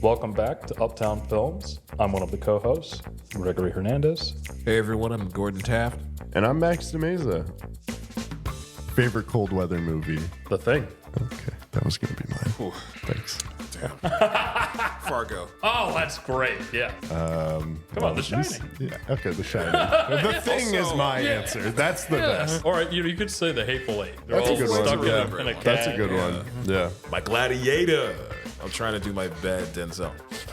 Welcome back to Uptown Films. I'm one of the co-hosts, Gregory Hernandez. Hey everyone, I'm Gordon Taft. And I'm Max DeMeza. Favorite cold weather movie? The Thing. Okay, that was going to be mine. Ooh, Thanks. damn. Fargo. Oh, that's great. Yeah. Come on, The Shining. Yeah, okay, The Shining. The Thing is my answer. That's the best. Or you could say The Hateful Eight. They're That's a all good one. stuck Yeah. in a That's a can. good one. Yeah. My Gladiator. I'm trying to do my bad Denzel.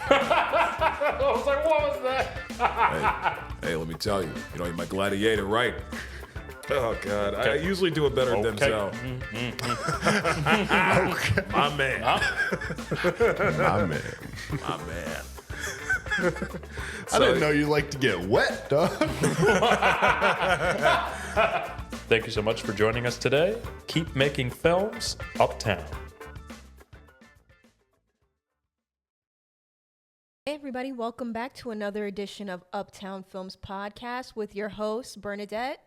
I was like, what was that? Hey, let me tell you. You know, my Gladiator, right? Oh, God. I usually do a better Denzel. My man. My man. My man. I didn't know you like to get wet, dog. Thank you so much for joining us today. Keep making films, Uptown. Hey everybody, welcome back to another edition of Uptown Films Podcast with your host, Bernadette.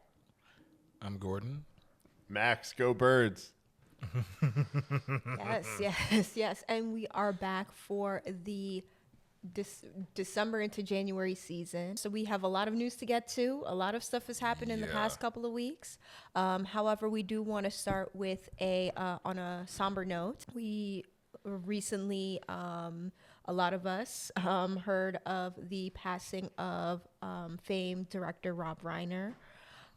I'm Gordon. Max, go Birds. Yes. And we are back for the December into January season. So we have a lot of news to get to. A lot of stuff has happened in the past couple of weeks. However, we do want to start with on a somber note. We recently, a lot of us heard of the passing of famed director Rob Reiner.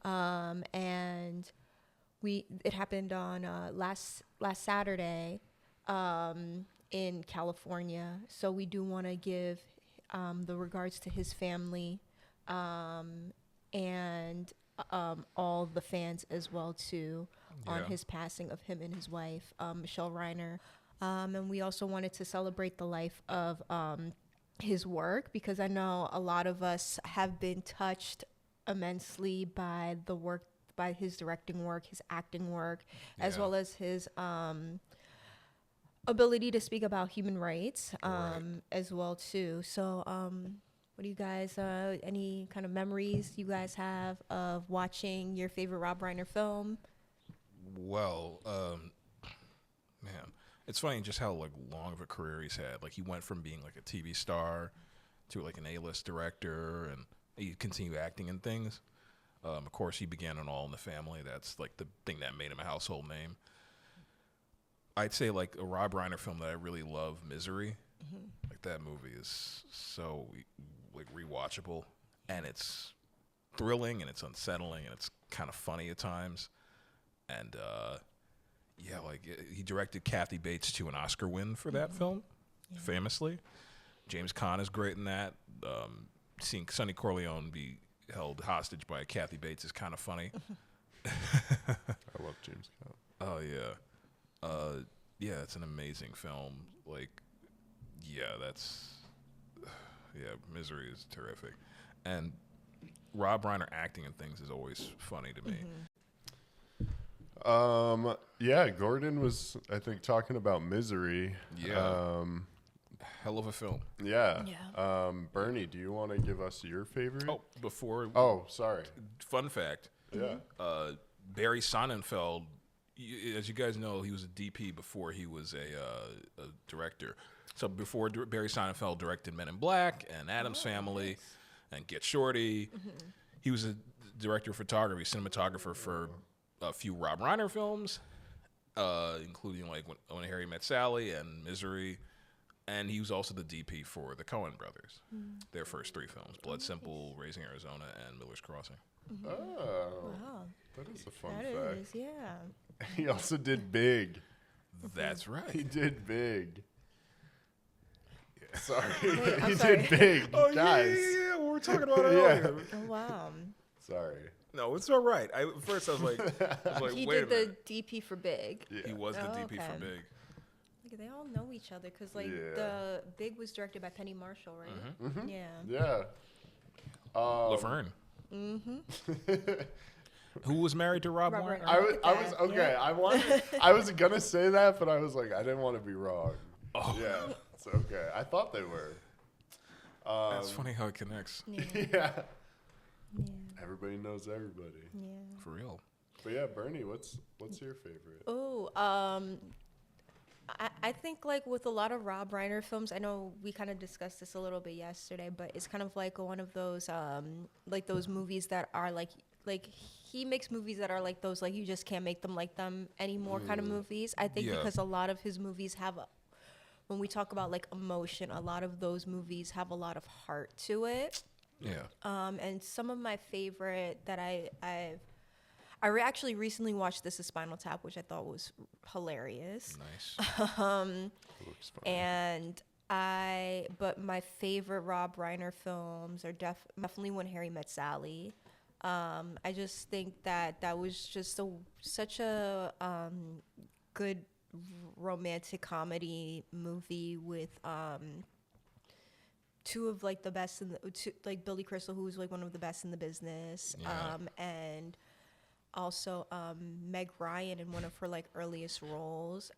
And it happened on last Saturday in California. So we do want to give the regards to his family and all the fans as well too on his passing of him and his wife, Michelle Reiner. And we also wanted to celebrate the life of his work, because I know a lot of us have been touched immensely by the work, by his directing work, his acting work, as well as his ability to speak about human rights as well too. So what do you guys, any kind of memories you guys have of watching your favorite Rob Reiner film? Well, man, it's funny just how long of a career he's had. Like, he went from being like a TV star to like an A-list director, and he continued acting in things. Of course, he began on All in the Family. That's like the thing that made him a household name. I'd say like a Rob Reiner film that I really love, Misery. Mm-hmm. Like, that movie is so like rewatchable, and it's thrilling, and it's unsettling, and it's kind of funny at times. And he directed Kathy Bates to an Oscar win for that film, famously. James Caan is great in that. Seeing Sonny Corleone be held hostage by Kathy Bates is kind of funny. I love James Caan. Oh, yeah. It's an amazing film. Misery is terrific. And Rob Reiner acting in things is always funny to me. Gordon was, I think, talking about Misery. Yeah. Hell of a film. Yeah. Bernie, do you want to give us your favorite? Oh, sorry. Fun fact. Yeah. Barry Sonnenfeld, as you guys know, he was a DP before he was a director. So before Barry Sonnenfeld directed Men in Black and Addams Family and Get Shorty, he was a director of photography, cinematographer for a few Rob Reiner films, including like When Harry Met Sally and Misery. And he was also the DP for the Coen brothers, their first three films, Blood Simple, Raising Arizona, and Miller's Crossing. Oh, Wow. that is a fun That fact. is, yeah. He also did Big. That's right. He did Big. Sorry. I'm He sorry. did Big, guys. Yeah, we were talking about it Yeah. earlier. Oh, wow. Sorry. No, it's all right. At first I was like, He wait did a minute. the DP for Big. Yeah. He was the DP okay. for Big. Like, they all know each other, because the Big was directed by Penny Marshall, right? Mm-hmm. Yeah. Yeah. Laverne. Who was married to Rob Rob Reiner? Reiner. I was okay. I was gonna say that, but I was like, I didn't want to be wrong. Oh. Yeah. It's okay. I thought they were. That's funny how it connects. Yeah. Yeah. Yeah. Everybody knows everybody. Yeah. For real. But yeah, Bernie, what's your favorite? Oh, I think like with a lot of Rob Reiner films, I know we kind of discussed this a little bit yesterday, but it's kind of like one of those like those movies that are like he makes movies that are like those like you just can't make them like them anymore kind of movies. I think because a lot of his movies have when we talk about like emotion, a lot of those movies have a lot of heart to it. Yeah. And some of my favorite that I actually recently watched This Is Spinal Tap, which I thought was hilarious. Nice. But my favorite Rob Reiner films are definitely When Harry Met Sally. I just think that was just such a good romantic comedy movie with two of like the best like Billy Crystal, who's like one of the best in the business, and also Meg Ryan in one of her like earliest roles.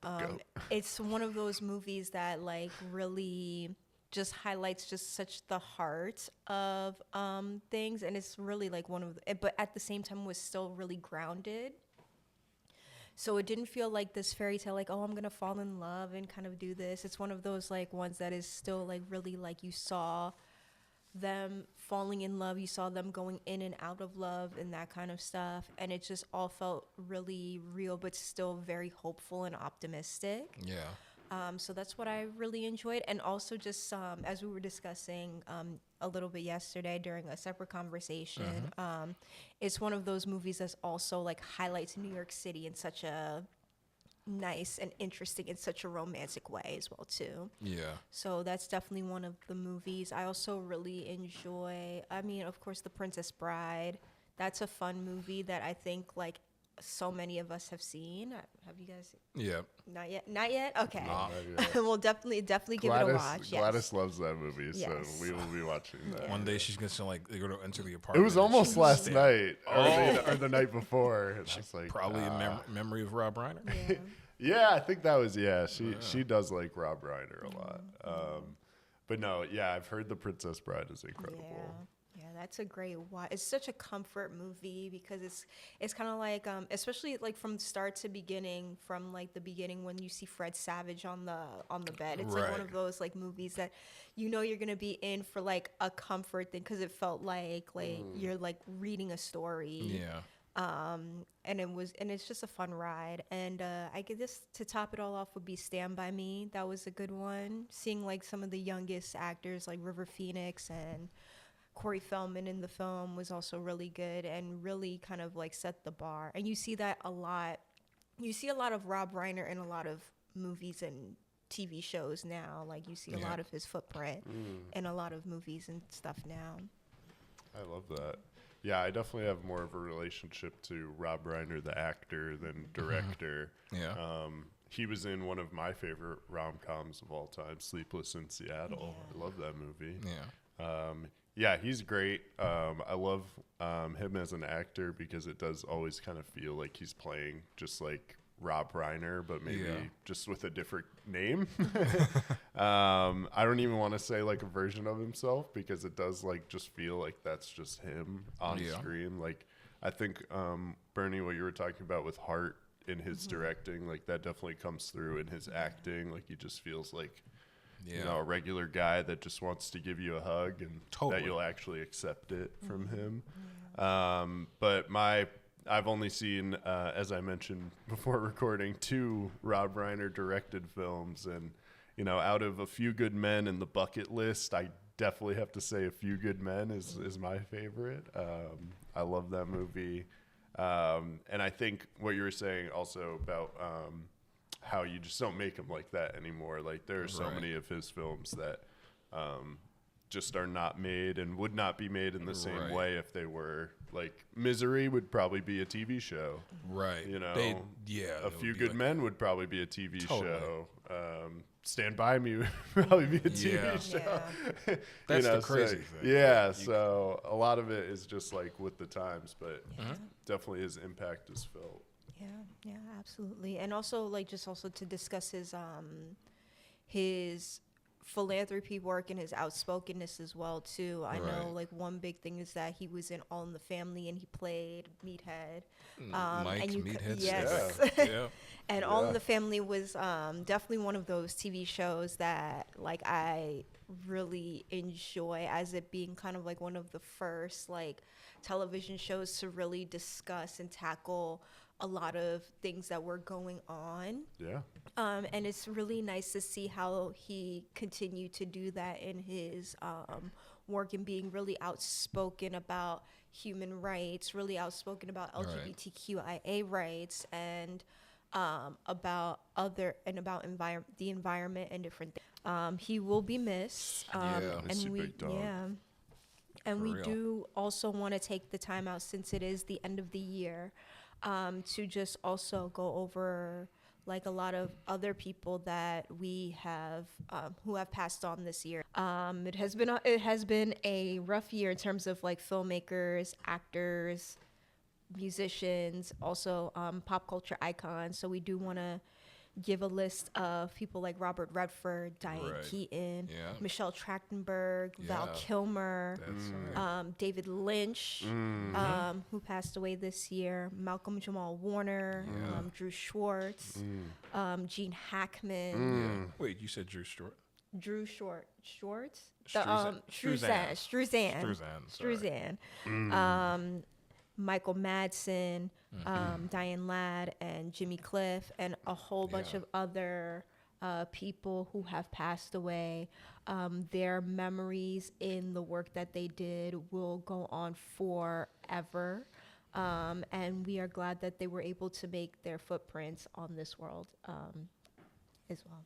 It's one of those movies that like really just highlights just such the heart of things, and it's really like but at the same time was still really grounded. So it didn't feel like this fairy tale, like, oh, I'm gonna fall in love and kind of do this. It's one of those like ones that is still like really like you saw them falling in love, you saw them going in and out of love and that kind of stuff, and it just all felt really real, but still very hopeful and optimistic. Yeah. So that's what I really enjoyed. And also just as we were discussing a little bit yesterday during a separate conversation, it's one of those movies that's also like highlights New York City in such a nice and interesting in such a romantic way as well too. Yeah. So that's definitely one of the movies. I also really enjoy, I mean, of course, The Princess Bride. That's a fun movie that I think like so many of us have seen. Have you guys? Yeah. Not yet. Okay. Nah. We'll definitely give it a watch. Yes. Gladys loves that movie, so Yes. we will be watching that. One day she's gonna like they're gonna enter the It apartment. was almost last night Oh. or the night before. And I was like, Probably a memory of Rob Reiner. Yeah. yeah, I think that was She does like Rob Reiner a lot. But no, yeah, I've heard The Princess Bride is incredible. Yeah, that's a great watch. It's such a comfort movie because it's kind of like especially like from start to beginning, from like the beginning when you see Fred Savage on the bed. It's like one of those like movies that you know you're gonna be in for like a comfort thing because it felt like you're like reading a story. Yeah. And it's just a fun ride. And I guess this to top it all off would be Stand By Me. That was a good one. Seeing like some of the youngest actors like River Phoenix and Corey Feldman in the film was also really good and really kind of like set the bar. And you see that a lot. You see a lot of Rob Reiner in a lot of movies and TV shows now. Like you see a lot of his footprint in a lot of movies and stuff now. I love that. Yeah, I definitely have more of a relationship to Rob Reiner, the actor, than director. Yeah. He was in one of my favorite rom-coms of all time, Sleepless in Seattle. Yeah. I love that movie. Yeah. Yeah, he's great. I love him as an actor because it does always kind of feel like he's playing just like Rob Reiner, but maybe just with a different name. I don't even want to say like a version of himself because it does like just feel like that's just him on screen. Like I think Bernie, what you were talking about with heart in his directing, like that definitely comes through in his acting. Like he just feels like you know, a regular guy that just wants to give you a hug and that you'll actually accept it from him. But I've only seen, as I mentioned before recording, 2 Rob Reiner directed films. And, you know, out of A Few Good Men in the bucket list, I definitely have to say A Few Good Men is my favorite. I love that movie. And I think what you were saying also about how you just don't make them like that anymore. Like there are so many of his films that just are not made and would not be made in the same way if they were. Like Misery would probably be a TV show. Right. You know, A A Few Good Men would probably be a TV show. Stand By Me would probably be a TV show. Yeah. That's the crazy thing. Yeah, so a lot of it is just like with the times, but definitely his impact is felt. Yeah, absolutely. And also like just also to discuss his philanthropy work and his outspokenness as well too. I know like one big thing is that he was in All in the Family and he played Meathead. Mike and you Meathead. yes. Yeah. And All in the Family was definitely one of those TV shows that like I really enjoy, as it being kind of like one of the first like television shows to really discuss and tackle a lot of things that were going on. Yeah. And it's really nice to see how he continued to do that in his work and being really outspoken about human rights, really outspoken about LGBTQIA rights, and about the environment and different things. He will be missed. He's a big dog. And we real. do also want to take the time out, since it is the end of the year, to just also go over like a lot of other people that we have who have passed on this year. It has been a rough year in terms of like filmmakers, actors, musicians, also pop culture icons. So we do want to give a list of people like Robert Redford, Diane Keaton, Michelle Trachtenberg, Val Kilmer, David Lynch, who passed away this year, Malcolm Jamal Warner, Drew Schwartz, Gene Hackman. Wait, you said Drew Stewart? Drew Schwartz? Struzan. Michael Madsen, Diane Ladd, and Jimmy Cliff, and a whole bunch of other people who have passed away. Their memories in the work that they did will go on forever. And we are glad that they were able to make their footprints on this world as well.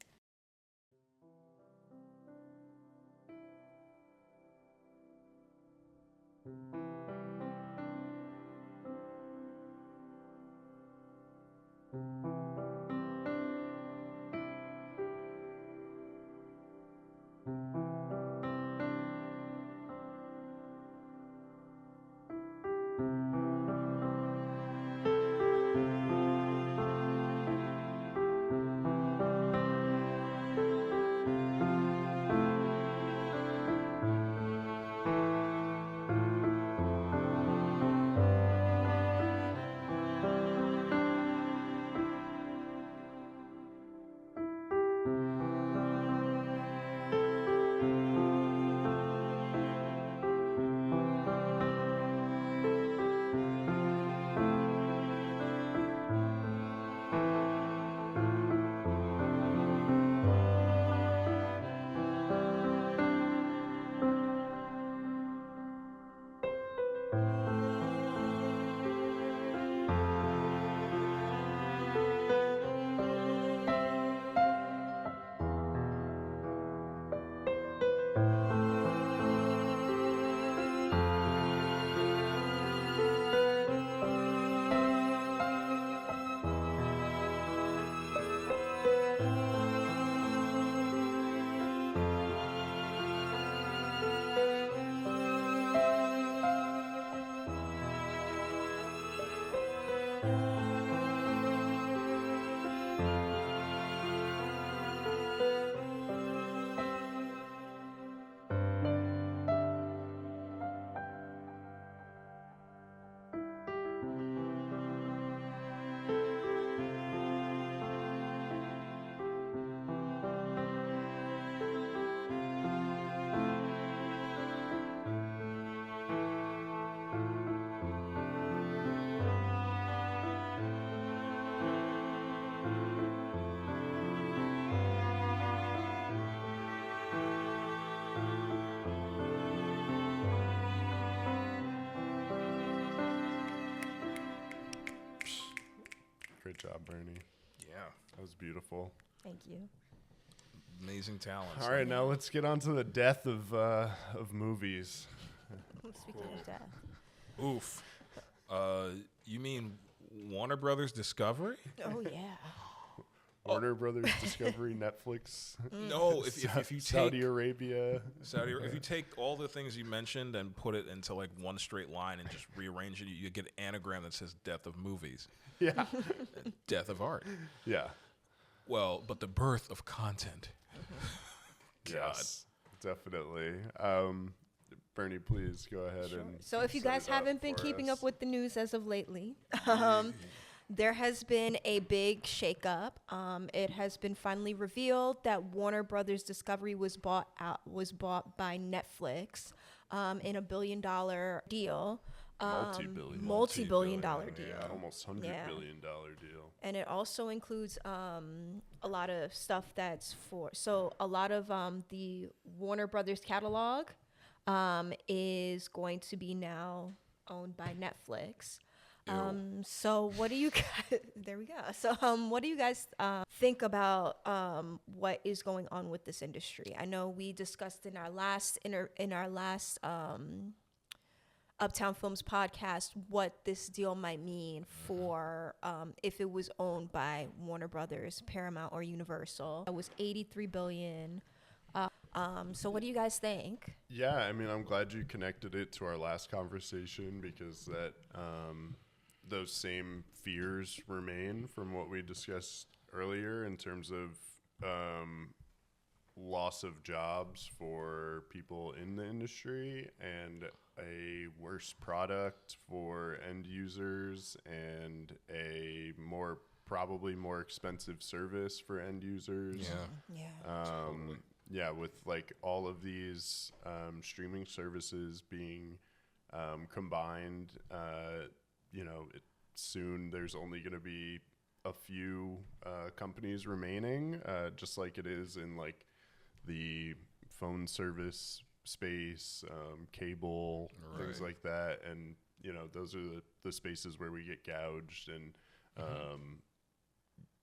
Great job, Bernie. Yeah. That was beautiful. Thank you. Amazing talents. All right, now let's get on to the death of movies. Speaking of death. Oof. You mean Warner Brothers Discovery? Oh, yeah. Warner Brothers Discovery, Netflix. No, if you take Saudi Arabia. if you take all the things you mentioned and put it into like one straight line and just rearrange it, you get an anagram that says death of movies. Yeah. Death of art. Yeah. Well, but the birth of content. God. Yes, definitely. Bernie, please go ahead and. So if you set guys it up haven't been for keeping us. up with the news as of lately, there has been a big shakeup. It has been finally revealed that Warner Brothers Discovery was bought by Netflix in a $1 billion deal. Multi-billion dollar deal. Yeah, almost $100 billion deal. And it also includes a lot of stuff so a lot of the Warner Brothers catalog is going to be now owned by Netflix. So what do you guys, there we go. So what do you guys think about what is going on with this industry? I know we discussed in our last Uptown Films podcast what this deal might mean for if it was owned by Warner Brothers, Paramount, or Universal. It was $83 billion. So what do you guys think? Yeah, I mean, I'm glad you connected it to our last conversation because that those same fears remain from what we discussed earlier in terms of loss of jobs for people in the industry and a worse product for end users and a probably more expensive service for end users. Yeah, with like all of these streaming services being combined, soon there's only going to be a few companies remaining, just like it is in like the phone service space, cable, things like that. And, those are the spaces where we get gouged. And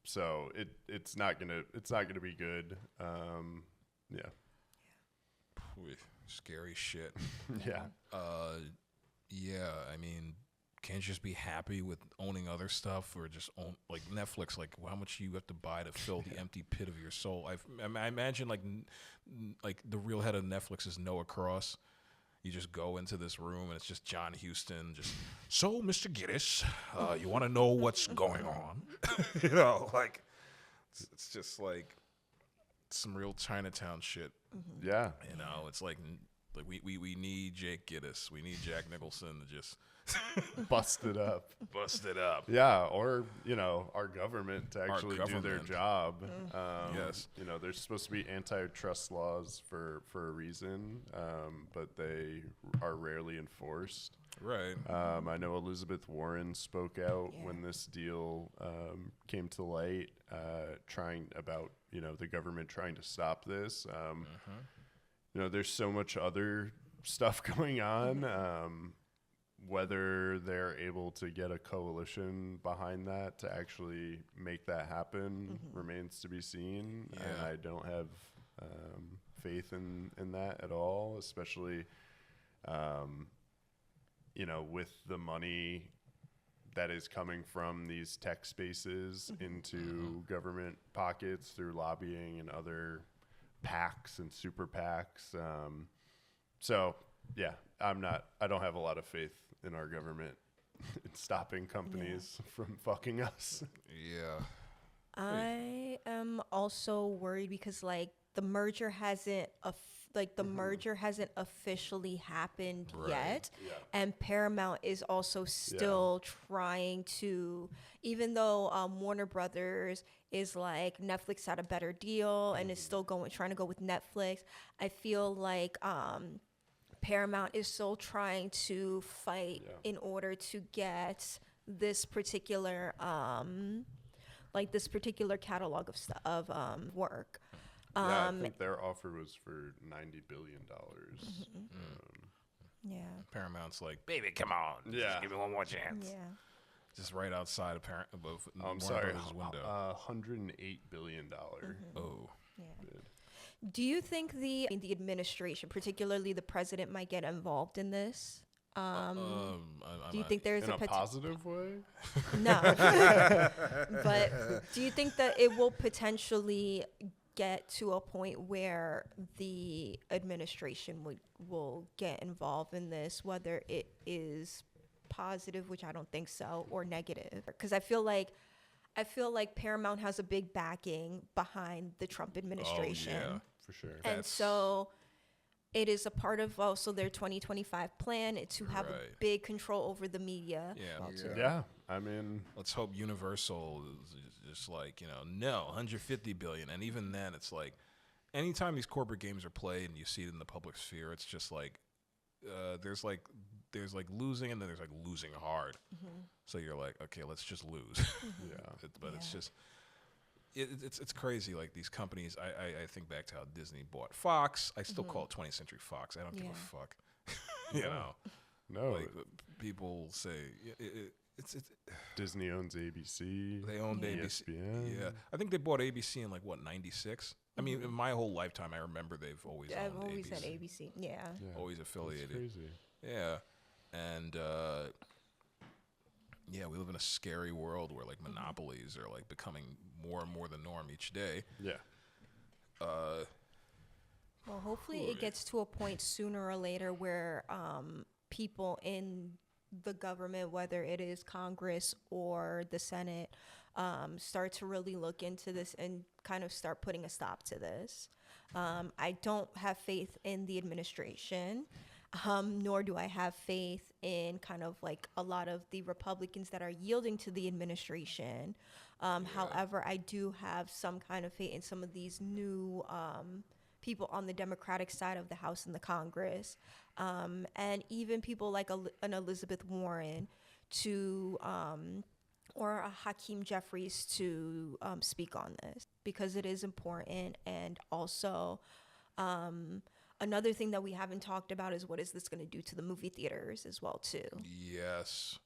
so it's not gonna be good. Yeah. Scary shit. Yeah. Yeah, I mean, can't you just be happy with owning other stuff or just own like Netflix? Like, how much you have to buy to fill the empty pit of your soul? I imagine like the real head of Netflix is Noah Cross. You just go into this room and it's just John Huston. Just so, Mr. Gittes, you want to know what's going on? Like it's just like some real Chinatown shit. Yeah. It's like we need Jake Gittes. We need Jack Nicholson to just Bust it up. Yeah, or our government to actually do their job. Yes. There's supposed to be antitrust laws for a reason, but they are rarely enforced. Right. I know Elizabeth Warren spoke out when this deal came to light, trying about the government trying to stop this. There's so much other stuff going on. Whether they're able to get a coalition behind that to actually make that happen remains to be seen. Yeah. And I don't have faith in that at all, especially, with the money that is coming from these tech spaces into government pockets through lobbying and other PACs and super PACs. So, yeah, I don't have a lot of faith in our government in stopping companies from fucking us. Yeah. I am also worried because the merger hasn't officially happened yet. Yeah. And Paramount is also still trying to, even though Warner Brothers is like Netflix had a better deal and is still trying to go with Netflix, I feel like Paramount is still trying to fight in order to get this particular catalog of work. I think their offer was for $90 billion. Paramount's like, baby, come on. Just give me one more chance. Yeah. Just right outside of I'm sorry, window. $108 billion. Oh. Yeah. Do you think the administration, particularly the president, might get involved in this? Do you think there's in a positive way? No. But do you think that it will potentially get to a point where the administration will get involved in this, whether it is positive, which I don't think so, or negative? Because I feel like Paramount has a big backing behind the Trump administration. Oh, yeah, for sure. And so it is a part of also their 2025 plan to have a big control over the media. Yeah. I mean, let's hope Universal is just like, no, 150 billion. And even then, it's like, anytime these corporate games are played and you see it in the public sphere, it's just like, there's like losing and then there's like losing hard. So you're like, okay, let's just lose. It's just, it's crazy. Like these companies, I think back to how Disney bought Fox. I still call it 20th Century Fox. I don't give a fuck. No. Like people say it's Disney owns ABC. They owned ABC. ESPN. Yeah, I think they bought ABC in like what, 96. I mean, in my whole lifetime, I remember they've always I've owned always ABC. had ABC. Yeah. Always affiliated. That's crazy. Yeah, and we live in a scary world where like monopolies are like becoming more and more the norm each day. Yeah. Well, hopefully it gets to a point sooner or later where people in the government, whether it is Congress or the Senate, start to really look into this and kind of start putting a stop to this. I don't have faith in the administration, nor do I have faith in kind of like a lot of the Republicans that are yielding to the administration. However, I do have some kind of faith in some of these new people on the Democratic side of the House and the Congress, and even people like an Elizabeth Warren or a Hakeem Jeffries to speak on this, because it is important. And also another thing that we haven't talked about is what is this going to do to the movie theaters as well too. Yes.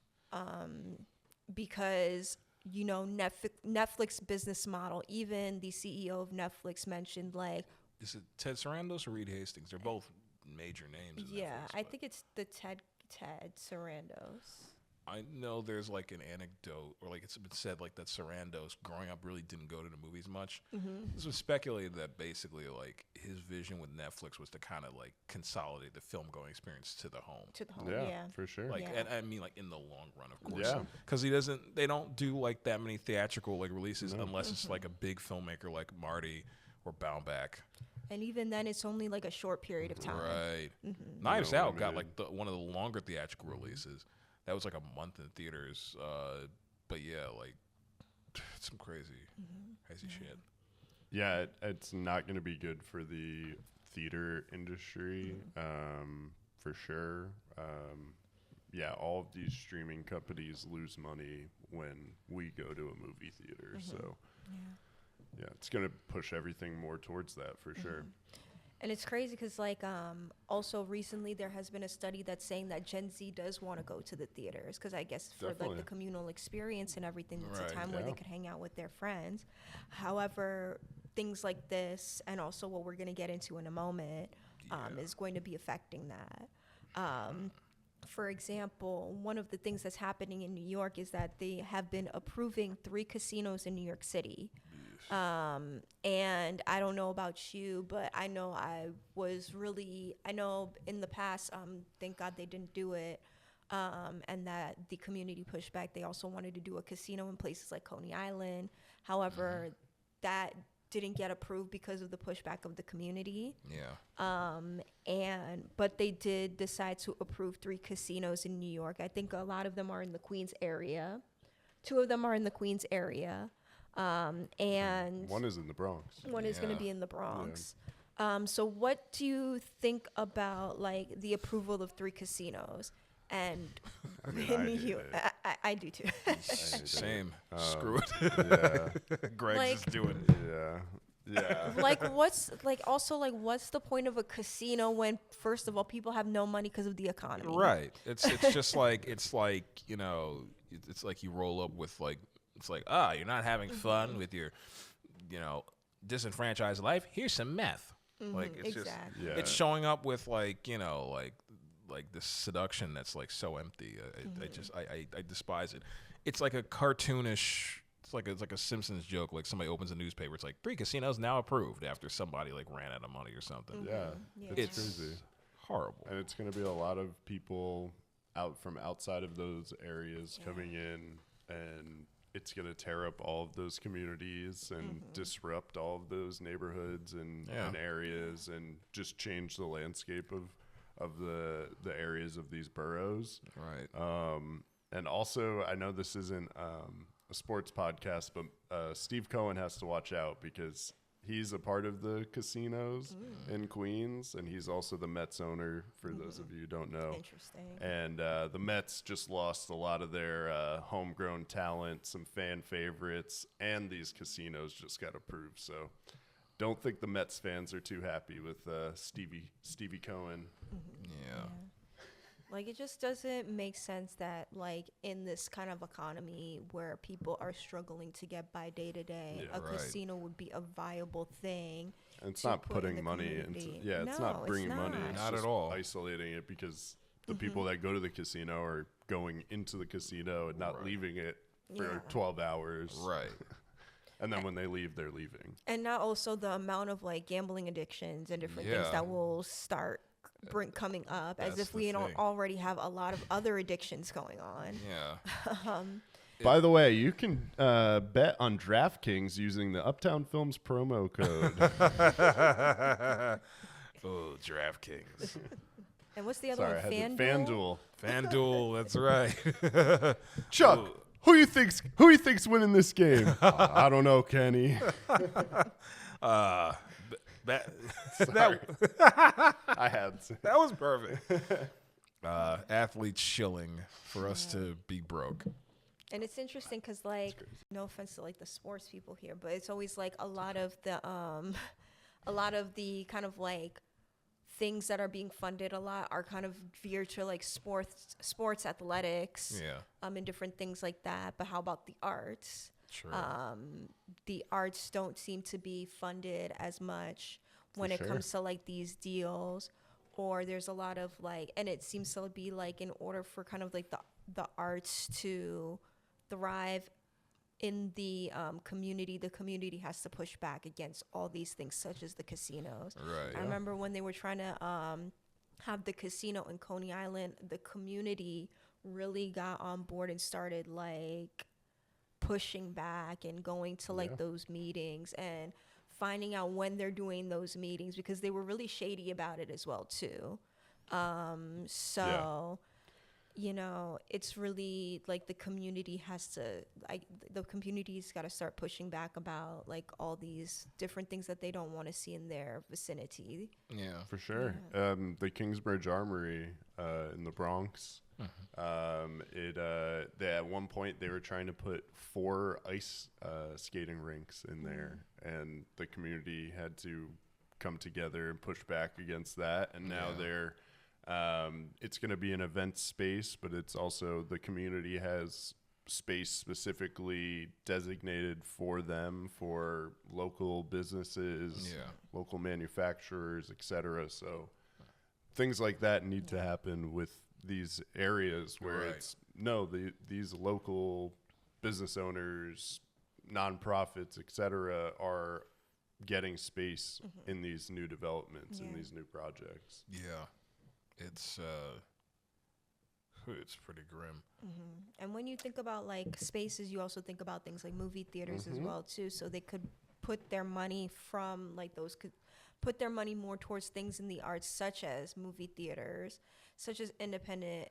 Because Netflix business model, even the CEO of Netflix mentioned like, is it Ted Sarandos or Reed Hastings? They're both major names. In Netflix, I think it's the Ted Sarandos. I know there's like an anecdote, or like it's been said like that Sarandos growing up really didn't go to the movies much. This was speculated that basically like his vision with Netflix was to kind of like consolidate the film going experience to the home. Yeah, for sure. Like, Yeah. and I mean like in the long run, of course. Yeah. Because they don't do like that many theatrical like releases unless it's like a big filmmaker like Marty or Baumbach. And even then, it's only like a short period of time. Right. Knives Out got like one of the longer theatrical releases. That was like a month in theaters. But yeah, like some crazy shit. Yeah, it's not going to be good for the theater industry, for sure. All of these streaming companies lose money when we go to a movie theater. So, yeah, it's going to push everything more towards that for sure. And it's crazy because, like, also recently there has been a study that's saying that Gen Z does want to go to the theaters because I guess for like the communal experience and everything, it's a time where they could hang out with their friends. However, things like this, and also what we're going to get into in a moment, is going to be affecting that. For example, one of the things that's happening in New York is that they have been approving 3 casinos in New York City. And I don't know about you, but I know in the past, thank God they didn't do it, and that the community pushed back. They also wanted to do a casino in places like Coney Island. However, that didn't get approved because of the pushback of the community. But they did decide to approve 3 casinos in New York. I think a lot of them are in the Queens area. 2 of them are in the Queens area. And one is in the Bronx. One is going to be in the Bronx. So what do you think about like the approval of 3 casinos? And I do too. Same. Screw it. Greg's just doing. Yeah. Like what's the point of a casino when first of all people have no money because of the economy? Right. It's just like it's like you roll up with like. It's like, you're not having fun with your, disenfranchised life. Here's some meth. Like it's just, it's showing up with like, like this seduction that's like so empty. I despise it. It's like a cartoonish. It's like a Simpsons joke. Like somebody opens a newspaper. It's like 3 casinos now approved after somebody like ran out of money or something. It's crazy, horrible. And it's going to be a lot of people out from outside of those areas coming in and it's going to tear up all of those communities and disrupt all of those neighborhoods and areas and just change the landscape of the areas of these boroughs. Right. And also, I know this isn't a sports podcast, but Steve Cohen has to watch out because he's a part of the casinos in Queens, and he's also the Mets owner, for those of you who don't know. Interesting. And the Mets just lost a lot of their homegrown talent, some fan favorites, and these casinos just got approved. So don't think the Mets fans are too happy with Stevie Cohen. Yeah. Like, it just doesn't make sense that, like, in this kind of economy where people are struggling to get by day to day, a casino would be a viable thing. And it's to not put in putting the money community. into, it's No, not bringing it's money. not. It's Not just at all. isolating it because the people that go to the casino are going into the casino and not leaving it for 12 hours. Right. And then when they leave, they're leaving. And not also the amount of, like, gambling addictions and different things that will start coming up, as That's if we the don't thing. already have a lot of other addictions going on. Yeah. By the way, you can bet on DraftKings using the Uptown Films promo code. Oh, DraftKings. And what's the other Sorry, I one? had FanDuel? FanDuel, that's right. Chuck, who you think's winning this game? I don't know, Kenny. That I had to. that was perfect. Athletes shilling for us to be broke. And it's interesting because, like, no offense to, like, the sports people here, but it's always, like, a lot of the kind of, like, things that are being funded a lot are kind of veered to, like, sports athletics, and different things like that. But how about the arts? Sure. The arts don't seem to be funded as much when it comes to, like, these deals, or there's a lot of, like, and it seems to be, like, in order for kind of, like, the arts to thrive in the community has to push back against all these things, such as the casinos. Right. I remember when they were trying to have the casino in Coney Island, the community really got on board and started, like, pushing back and going to, like, those meetings and finding out when they're doing those meetings, because they were really shady about it as well too. You know, it's really, like, the community's got to start pushing back about, like, all these different things that they don't want to see in their vicinity. Yeah. For sure. The Kingsbridge Armory in the Bronx. They at one point they were trying to put 4 ice skating rinks in there, and the community had to come together and push back against that. And now they're it's going to be an event space, but it's also the community has space specifically designated for them, for local businesses, local manufacturers, etc. So things like that need to happen with these areas where these local business owners, nonprofits, etc., are getting space in these new developments, in these new projects. Yeah. It's pretty grim. And when you think about, like, spaces, you also think about things like movie theaters as well too. So they could put their money from, like, those could put their money more towards things in the arts, such as movie theaters, such as independent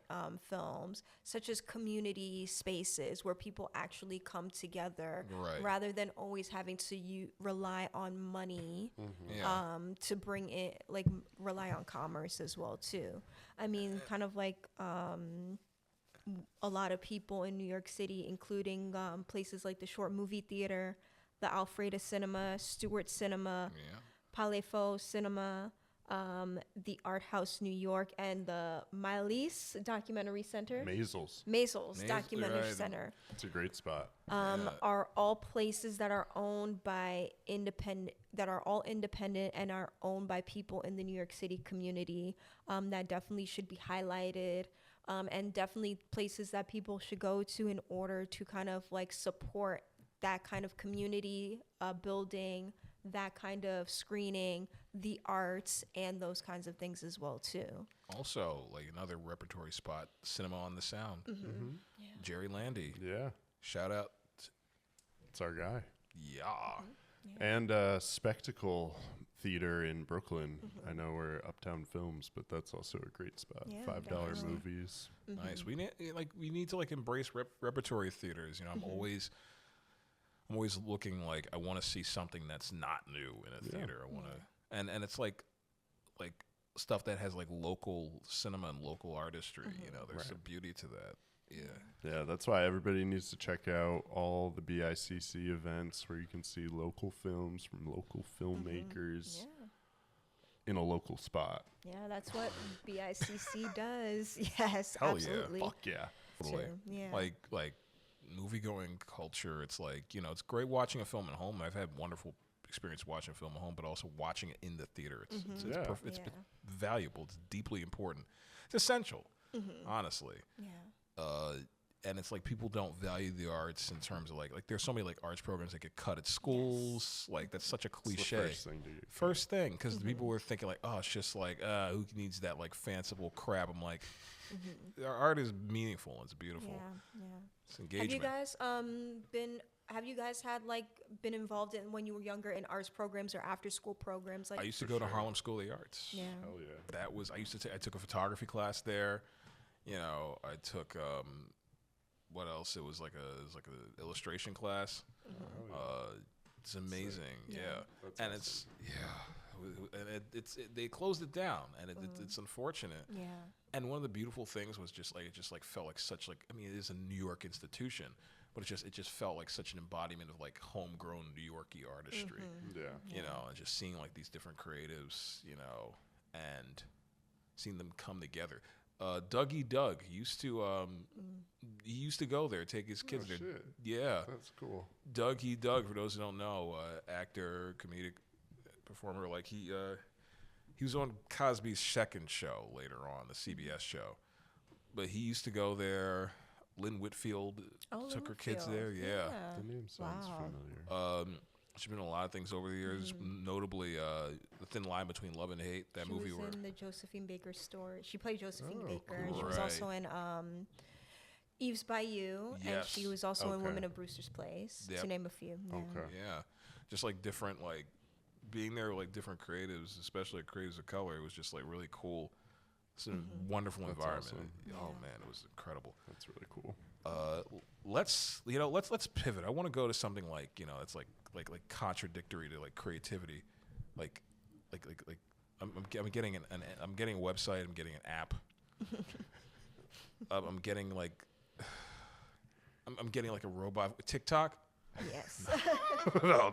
films, such as community spaces where people actually come together, rather than always having to rely on money to bring in, like, rely on commerce as well too. I mean, kind of like a lot of people in New York City, including places like the Short Movie Theater, the Alfreda Cinema, Stewart Cinema, Palais Faux Cinema, the Art House New York, and the Miley's Documentary Center. Maisels Documentary Center. It's a great spot. Are all places that are owned by independent and are owned by people in the New York City community, that definitely should be highlighted, and definitely places that people should go to in order to kind of, like, support that kind of community building, that kind of screening, the arts, and those kinds of things as well too. Also, like, another repertory spot, Cinema on the Sound. Jerry Landy. Yeah. Shout out It's our guy. Yeah. And Spectacle Theater in Brooklyn. I know we're Uptown Films, but that's also a great spot. Yeah, $5 definitely. movies. Nice. We need to like embrace repertory theaters. You know, I'm always looking like I want to see something that's not new in a theater. I want to, and it's like stuff that has like local cinema and local artistry. You know, there's a beauty to that. Yeah, that's why everybody needs to check out all the BICC events where you can see local films from local filmmakers in a local spot. Yeah, that's what BICC does. Yes, Hell yeah. absolutely. Fuck yeah. Totally. True. Yeah. Like movie going culture. It's like, you know, it's great watching a film at home. I've had wonderful experience watching a film at home, but also watching it in the theater. It's it's valuable. It's deeply important. It's essential, honestly. Yeah. And it's like people don't value the arts in terms of like there's so many like arts programs that get cut at schools. Like that's such a cliche. It's the First thing, because people were thinking like, oh, it's just like who needs that like fanciful crap? I'm like, our art is meaningful. It's beautiful. Yeah. It's engagement. Have you guys been involved in when you were younger in arts programs or after school programs? Like I used to go to Harlem School of the Arts. Yeah. Hell yeah. I took a photography class there. You know, I took what else? It was like a illustration class. It's amazing. Yeah. That's awesome. They closed it down, and it's unfortunate. Yeah. And one of the beautiful things was just like it felt like such like, I mean, it is a New York institution, but it just felt like such an embodiment of like homegrown New Yorkie artistry. Yeah. You know, and just seeing like these different creatives, you know, and seeing them come together. Dougie Doug used to go there, take his kids there. Shit. Yeah, That's cool. Dougie Doug, for those who don't know, actor, comedic performer. Like he was on Cosby's second show later on, the CBS show. But he used to go there. Lynn Whitfield took her kids there. Yeah. The name sounds familiar. She's been in a lot of things over the years, notably The Thin Line Between Love and Hate. That movie She was in the Josephine Baker story. She played Josephine Baker. cool. She was also in Eve's Bayou, and she was also in Women of Brewster's Place, to name a few. Yeah. Okay. Yeah, just like different, like being there with like different creatives, especially creatives of color. It was just like really cool. It's a wonderful environment. awesome. Oh man, it was incredible. That's really cool. Let's pivot. I want to go to something like, you know, it's like contradictory to like creativity, like I'm getting I'm getting a website. I'm getting an app. I'm getting like a robot. TikTok. Yes. No,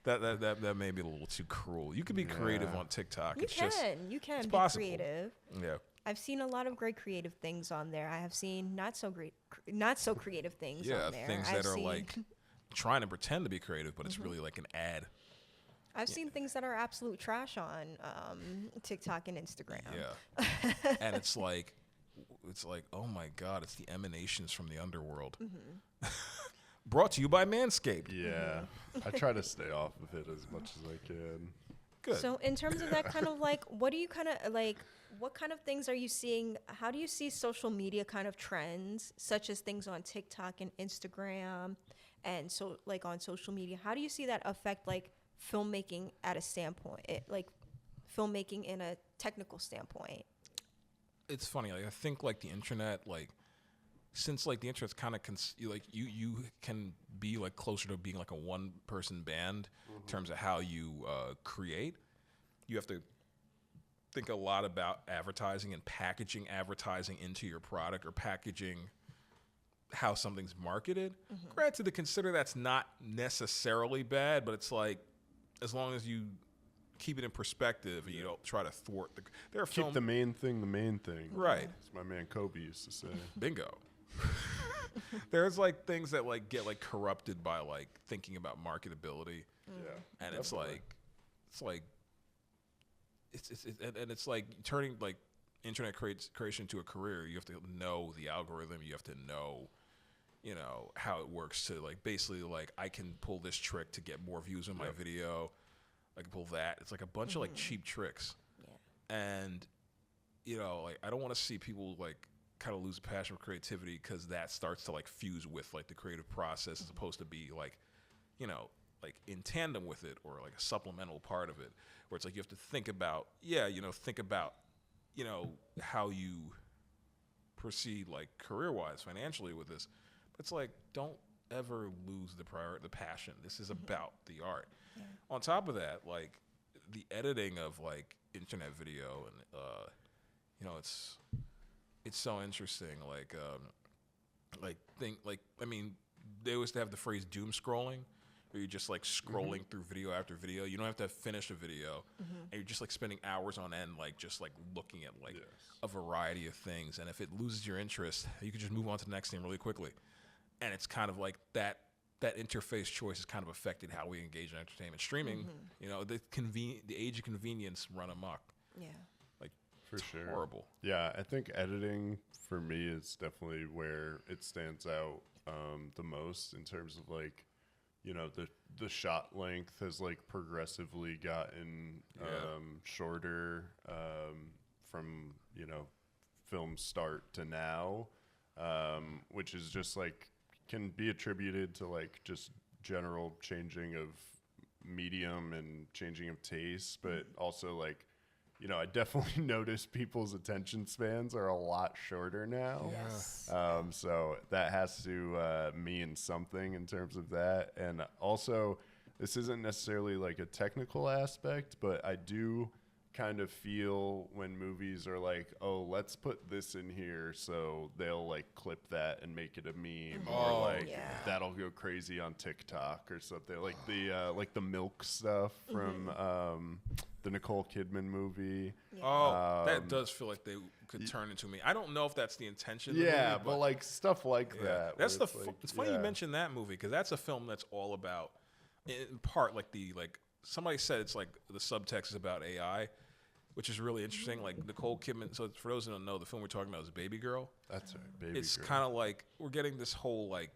that may be a little too cruel. You can be creative on TikTok. You can be possible. creative. Yeah. I've seen a lot of great creative things on there. I have seen not so creative things on there. Things that are like trying to pretend to be creative, but it's really like an ad. I've seen things that are absolute trash on TikTok and Instagram. Yeah. And it's like, oh my God, it's the emanations from the underworld. Brought to you by Manscaped. Yeah. I try to stay off of it as much as I can. Good. So in terms of that kind of like, what kind of things are you seeing? How do you see social media kind of trends, such as things on TikTok and Instagram, and so like on social media? How do you see that affect like filmmaking at a standpoint, like filmmaking in a technical standpoint? It's funny. Like I think like the internet, like since like the internet's kind of you can be like closer to being like a one person band in terms of how you create. You have to think a lot about advertising and packaging advertising into your product, or packaging how something's marketed. Granted, to consider that's not necessarily bad, but it's like as long as you keep it in perspective and you don't try to thwart Keep the main thing the main thing. Right. As my man Kobe used to say. Bingo. There's like things that like get like corrupted by like thinking about marketability. Yeah. And it's like it's like turning like internet creation to a career. You have to know the algorithm. You have to know, you know, how it works to like basically like I can pull this trick to get more views on my video. I can pull that. It's like a bunch of like cheap tricks. Yeah. And you know, like I don't want to see people like kind of lose a passion for creativity because that starts to like fuse with like the creative process as opposed to be like you know, like in tandem with it or like a supplemental part of it, where it's like you have to think about, how you proceed like career-wise, financially with this. But it's like, don't ever lose the passion. This is about the art. Yeah. On top of that, like the editing of like internet video and it's so interesting. They always have the phrase doom scrolling, where you're just like scrolling through video after video. You don't have to finish a video, and you're just like spending hours on end, like just like looking at like a variety of things. And if it loses your interest, you can just move on to the next thing really quickly. And it's kind of like that interface choice has kind of affected how we engage in entertainment. Streaming, the age of convenience run amok. Yeah. Like, for sure. Horrible. Yeah, I think editing for me is definitely where it stands out the most in terms of like, the shot length has like progressively gotten shorter from, film start to now, which is just like can be attributed to like just general changing of medium and changing of taste, but also like, I definitely notice people's attention spans are a lot shorter now. Yes. So that has to mean something in terms of that. And also, this isn't necessarily like a technical aspect, but I do kind of feel when movies are like, oh, let's put this in here, so they'll like clip that and make it a meme, or like that'll go crazy on TikTok or something. Like the milk stuff from the Nicole Kidman movie. That does feel like they could turn into me. I don't know if that's the intention. Yeah, but like stuff like that. That's it's funny you mentioned that movie, because that's a film that's all about, in part, like somebody said it's like the subtext is about AI, which is really interesting. Like Nicole Kidman. So for those who don't know, the film we're talking about is Baby Girl. That's right, Baby Girl. It's kind of like we're getting this whole like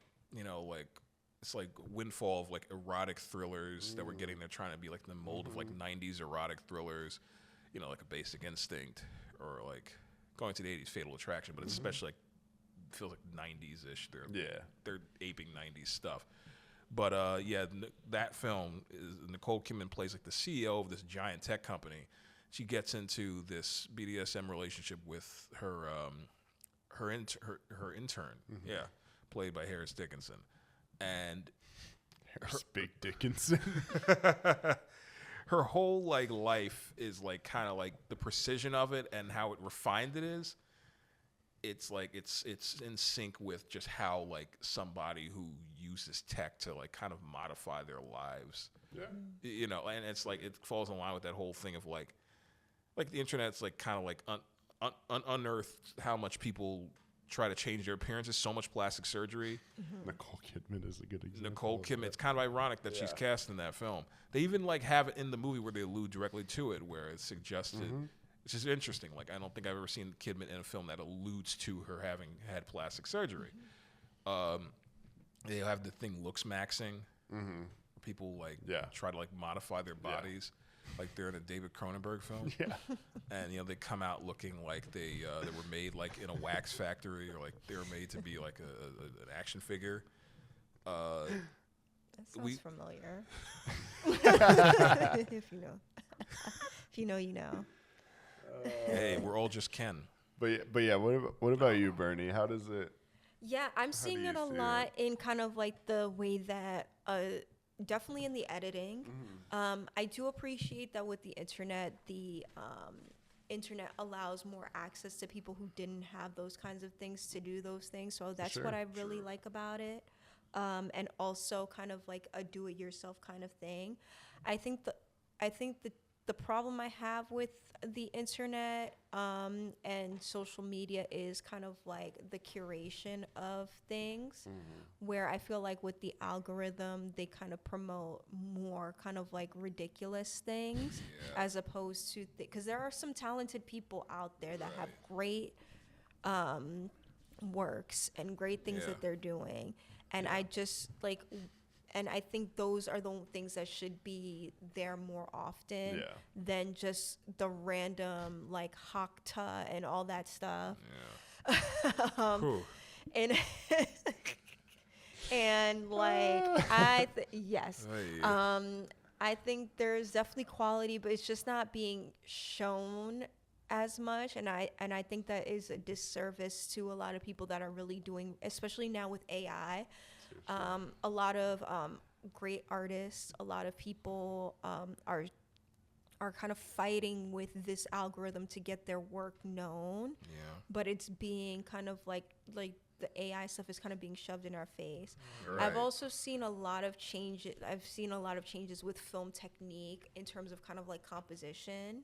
it's like windfall of like erotic thrillers that we're getting. They're trying to be like the mold of like 90s erotic thrillers, like a Basic Instinct, or like going to the 80s Fatal Attraction, but it's especially like feels like 90s-ish. They're aping 90s stuff. But that film is Nicole Kidman plays like the CEO of this giant tech company. She gets into this BDSM relationship with her intern, played by Harris Dickinson, and Big Dickinson. Her whole like life is like kind of like the precision of it and how refined it is. It's like it's in sync with just how like somebody who uses tech to like kind of modify their lives. Yeah. And it's like it falls in line with that whole thing of like the internet's like kind of like unearthed how much people try to change their appearances. So much plastic surgery. Nicole Kidman is a good example. Nicole Kidman. It's kind of ironic that she's cast in that film. They even like have it in the movie where they allude directly to it, where it's suggested. Which is interesting. Like, I don't think I've ever seen Kidman in a film that alludes to her having had plastic surgery. They have the thing looks maxing. Where people like try to like modify their bodies, like they're in a David Cronenberg film. And they come out looking like they were made like in a wax factory, or like they were made to be like an action figure. That sounds familiar. If you know, you know. Hey, we're all just Ken. But yeah, what about you, Bernie? How does it? Yeah, I'm seeing it a lot in kind of like the way that, definitely in the editing. I do appreciate that with the internet, internet allows more access to people who didn't have those kinds of things to do those things. So that's what I really like about it. And also kind of like a do-it-yourself kind of thing. I think the problem I have with the internet and social media is kind of like the curation of things, where I feel like with the algorithm, they kind of promote more kind of like ridiculous things as opposed to, because there are some talented people out there that have great works and great things that they're doing. And I just like... And I think those are the things that should be there more often than just the random like Hakta and all that stuff. And And like yes. I think there's definitely quality, but it's just not being shown as much, and I think that is a disservice to a lot of people that are really doing, especially now with AI. A lot of great artists, a lot of people are kind of fighting with this algorithm to get their work known. Yeah. But it's being kind of like the AI stuff is kind of being shoved in our face. Right. I've also seen a lot of changes. I've seen a lot of changes with film technique in terms of kind of like composition.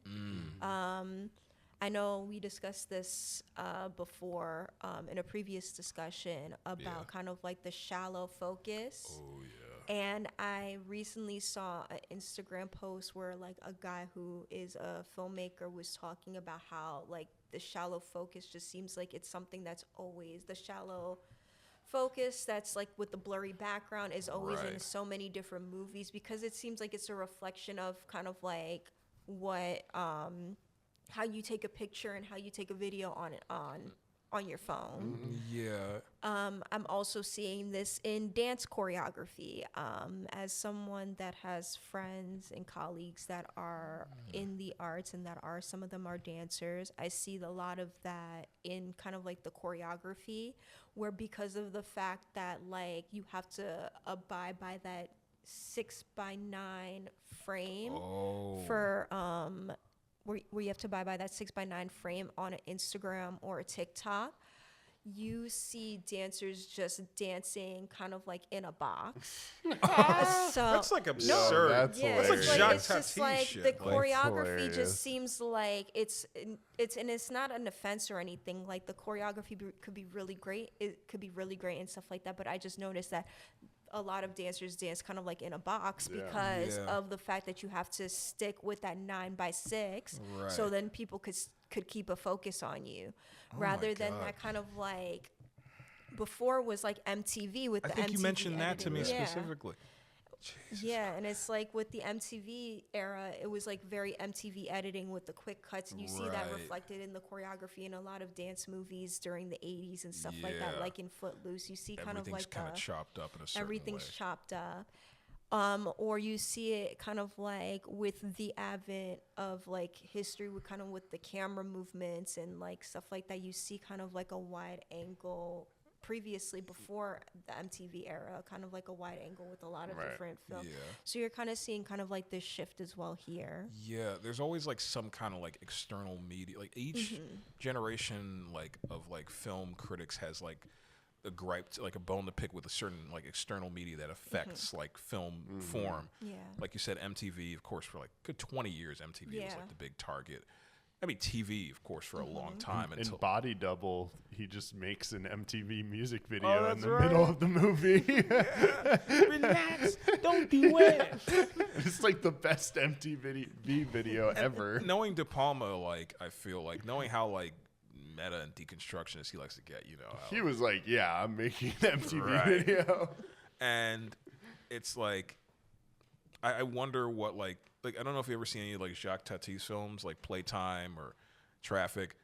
I know we discussed this before in a previous discussion about kind of like the shallow focus. Oh, yeah. And I recently saw an Instagram post where like a guy who is a filmmaker was talking about how like the shallow focus just seems like it's something that's always the shallow focus that's like with the blurry background is always in so many different movies, because it seems like it's a reflection of kind of like what how you take a picture and how you take a video on your phone. Yeah. I'm also seeing this in dance choreography. As someone that has friends and colleagues that are in the arts and that are, some of them are dancers, I see a lot of that in kind of like the choreography, where because of the fact that like you have to abide by that 6x9 frame for where you have to abide by that 6x9 frame on an Instagram or a TikTok, you see dancers just dancing kind of like in a box. So that's like absurd. That's that's like it's just like shit. the choreography just seems like it's not an offense or anything. Like the choreography could be really great. It could be really great and stuff like that. But I just noticed that a lot of dancers dance kind of like in a box because of the fact that you have to stick with that 9x6, so then people could keep a focus on you, rather than that kind of like before was like MTV with the MTV. I think you mentioned that to me specifically. Jesus Christ. And it's like with the MTV era, it was like very MTV editing with the quick cuts. And you see that reflected in the choreography in a lot of dance movies during the 80s and stuff like that, like in Footloose. You see kind of like kind of chopped up in a certain everything's way. chopped up. Or you see it kind of like with the advent of like history with kind of with the camera movements and like stuff like that. You see kind of like a wide angle. Previously, before the MTV era, kind of like a wide angle with a lot of different films. Yeah. So you're kind of seeing kind of like this shift as well here. Yeah, there's always like some kind of like external media. Like each generation like of like film critics has like a gripe, like a bone to pick with a certain like external media that affects like film form. Yeah. Like you said, MTV, of course, for like good 20 years, MTV was like the big target. I mean, TV, of course, for a long time. In Body Double, he just makes an MTV music video in the middle of the movie. Relax, don't do it. It's like the best MTV video ever. Knowing De Palma, like, I feel like, knowing how, like, meta and deconstructionist he likes to get, you know. He was like, yeah, I'm making an MTV video. And it's like, I wonder what, like, I don't know if you ever seen any like Jacques Tati's films, like Playtime or Traffic.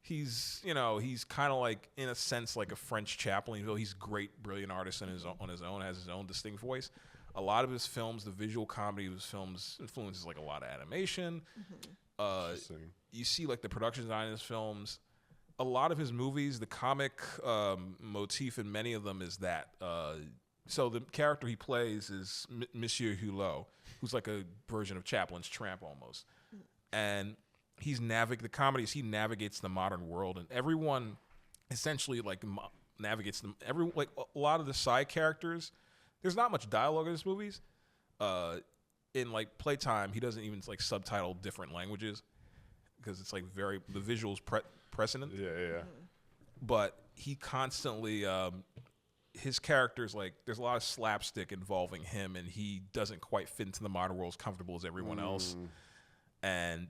He's, you know, he's kind of like, in a sense, like a French Chaplin. Though he's a great, brilliant artist on his own, has his own distinct voice. A lot of his films, the visual comedy of his films, influences like a lot of animation. You see like the production design of his films. A lot of his movies, the comic motif in many of them is that. So the character he plays is Monsieur Hulot, who's like a version of Chaplin's tramp almost. And he navigates the modern world, and everyone essentially like navigates them. Like a lot of the side characters, there's not much dialogue in his movies. In like Playtime, he doesn't even like subtitle different languages because it's like the visuals precedent. Yeah. But he constantly. His character's like, there's a lot of slapstick involving him, and he doesn't quite fit into the modern world as comfortable as everyone else. And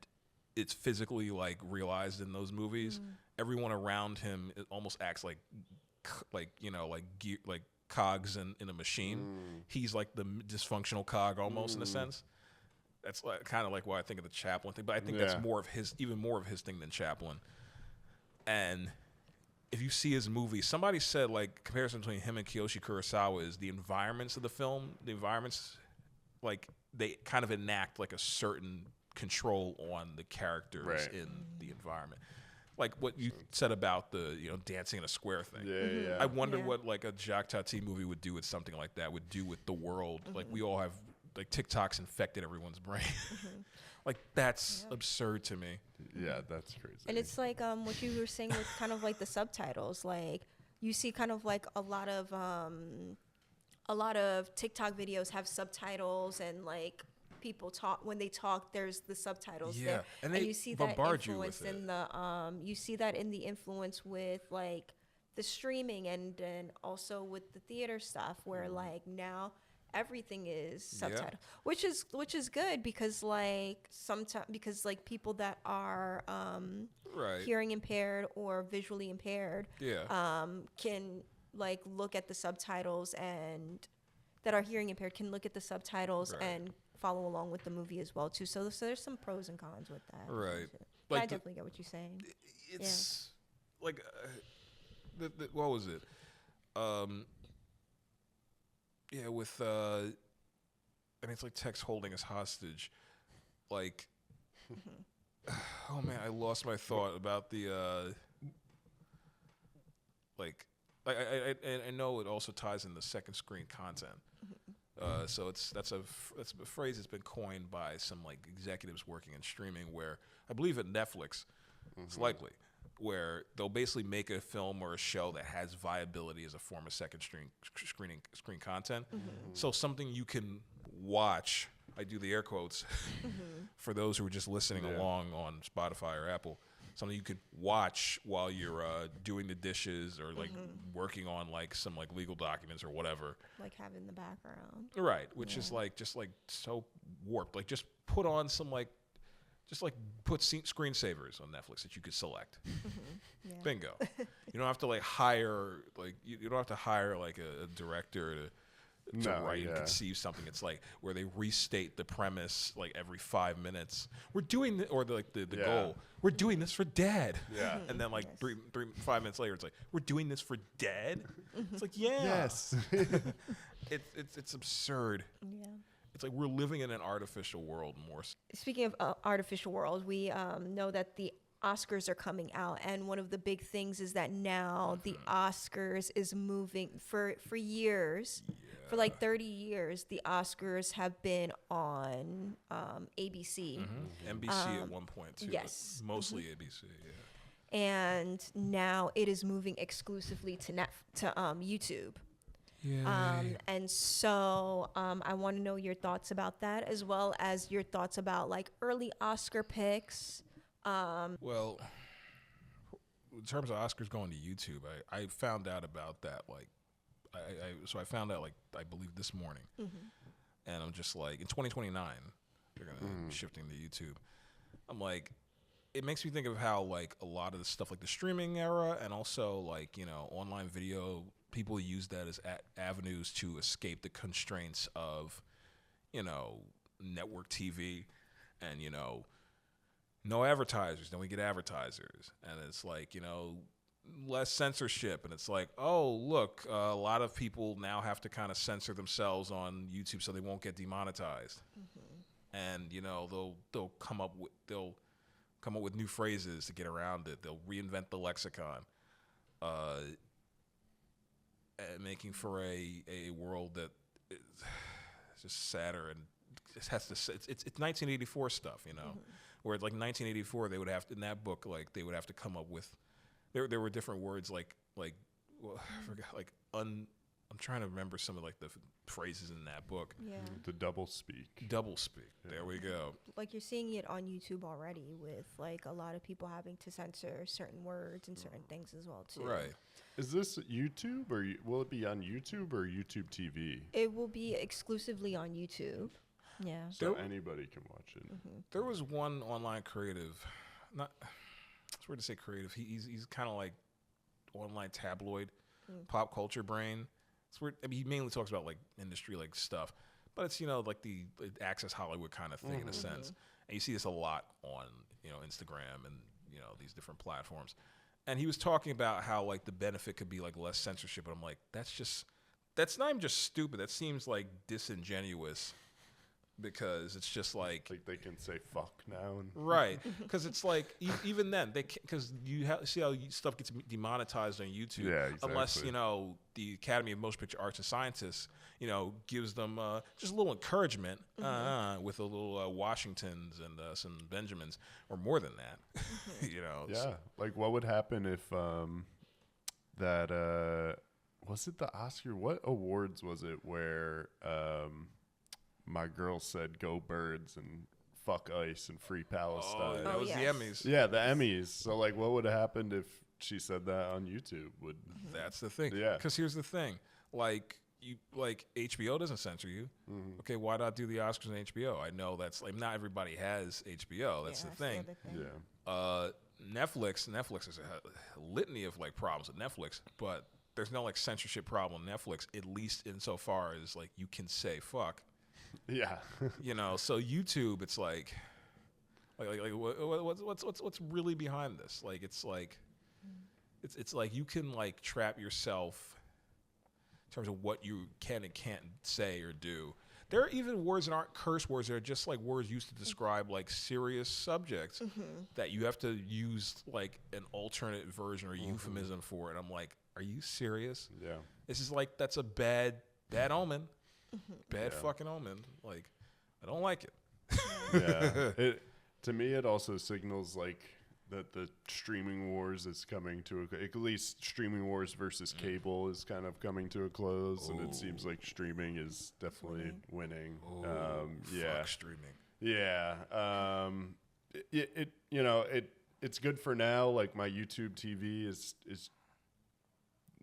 it's physically like realized in those movies. Everyone around him almost acts like you know, like gear, like cogs in a machine. He's like the dysfunctional cog almost in a sense. That's like, kind of like what I think of the Chaplin thing, but I think that's even more of his thing than Chaplin. And if you see his movie, somebody said like comparison between him and Kiyoshi Kurosawa is the environments of the film. The environments, like they kind of enact like a certain control on the characters in the environment. Like what you said about the dancing in a square thing. Yeah. I wonder what like a Jacques Tati movie would do with something like that. Would do with the world. Like we all have like TikTok's infected everyone's brain. Like that's absurd to me. Yeah, that's crazy. And it's like what you were saying with kind of like the subtitles. Like you see kind of like a lot of TikTok videos have subtitles, and like people talk when they talk. There's the subtitles there, and you see that influence in the you see that in the influence with like the streaming and also with the theater stuff, where like now everything is subtitled, which is good because like sometimes people that are hearing impaired or visually impaired can like look at the subtitles, and that are hearing impaired can look at the subtitles and follow along with the movie as well too. So there's some pros and cons with that. Right. Like I definitely get what you're saying. It's like what was it? With I mean, it's like Tex holding us hostage. Like, oh man, I lost my thought about the like. I know it also ties in the second screen content. So that's a phrase that's been coined by some like executives working in streaming, where I believe at Netflix, it's likely, where they'll basically make a film or a show that has viability as a form of second screen content. So something you can watch. I do the air quotes for those who are just listening along on Spotify or Apple. Something you could watch while you're doing the dishes or like working on like some like legal documents or whatever. Like having the background. Right, which is like just like so warped. Like just put on some like, just like put screensavers on Netflix that you could select. Bingo. You don't have to like hire like you don't have to hire like a director to write and conceive something. It's like where they restate the premise like every 5 minutes. We're doing or the goal. We're doing this for Dad. Yeah. And then like 5 minutes later, it's like we're doing this for Dad. It's like Yes. it's absurd. Yeah. It's like we're living in an artificial world more. Speaking of artificial world, we know that the Oscars are coming out, and one of the big things is that now the Oscars is moving for years. For like 30 years, the Oscars have been on ABC. NBC at one point too. Yes. But mostly ABC. Yeah. And now it is moving exclusively to YouTube. And so I want to know your thoughts about that, as well as your thoughts about like early Oscar picks. Well, in terms of Oscars going to YouTube, I found out about that like I found out like I believe this morning, and I'm just like in 2029 they're gonna be shifting to YouTube. I'm like, it makes me think of how like a lot of the stuff like the streaming era and also like online video, people use that as avenues to escape the constraints of network TV and no advertisers. Then we get advertisers, and it's like less censorship, and it's like, oh look, a lot of people now have to kind of censor themselves on YouTube so they won't get demonetized. And they'll come up with new phrases to get around it. They'll reinvent the lexicon, making for a world that is just sadder, and it has to. It's 1984 stuff, where it's like 1984 they would have to, in that book, like they would have to come up with. There were different words like well, I forgot, like I'm trying to remember some of like the phrases in that book. Yeah. The double speak. There we go. Like you're seeing it on YouTube already with like a lot of people having to censor certain words and certain things as well too. Right. Is this YouTube, or will it be on YouTube or YouTube TV? It will be exclusively on YouTube. Yeah. So anybody can watch it. There was one online creative, it's weird to say creative. He's kind of like online tabloid, pop culture brain. It's weird. I mean, he mainly talks about like industry like stuff, but it's like the Access Hollywood kind of thing in a sense. And you see this a lot on Instagram and these different platforms. And he was talking about how like the benefit could be like less censorship, but I'm like, that's not even just stupid. That seems like disingenuous, because it's just like they can say fuck now. And right, because it's like even then because you see how stuff gets demonetized on YouTube, exactly. Unless the Academy of Motion Picture Arts and Sciences gives them just a little encouragement with a little Washingtons and some Benjamins, or more than that. Yeah, like what would happen if that was it the Oscar? What awards was it where my girl said "Go Birds" and "Fuck ICE" and "Free Palestine"? That was the Emmys. Yeah, the Emmys. So like, what would have happened if she said that on YouTube? That's the thing. Yeah. Because here's the thing, like HBO doesn't censor you. Okay, why not do the Oscars on HBO? I know that's like not everybody has HBO. That's the thing. Yeah. Netflix has a litany of like problems with Netflix, but there's no like censorship problem with Netflix, at least insofar as like you can say fuck. Yeah. So YouTube, it's like what's really behind this? Like it's like you can like trap yourself in terms of what you can and can't say or do. There are even words that aren't curse words. They're just like words used to describe like serious subjects that you have to use like an alternate version or euphemism for. And I'm like, are you serious? Yeah. This is like, that's a bad omen. Bad fucking omen. Like, I don't like it. Yeah. To me, it also signals like that the streaming wars is coming to at least streaming wars versus cable is kind of coming to a close, and it seems like streaming is definitely winning. Fuck streaming. Yeah. It's good for now. Like my YouTube TV is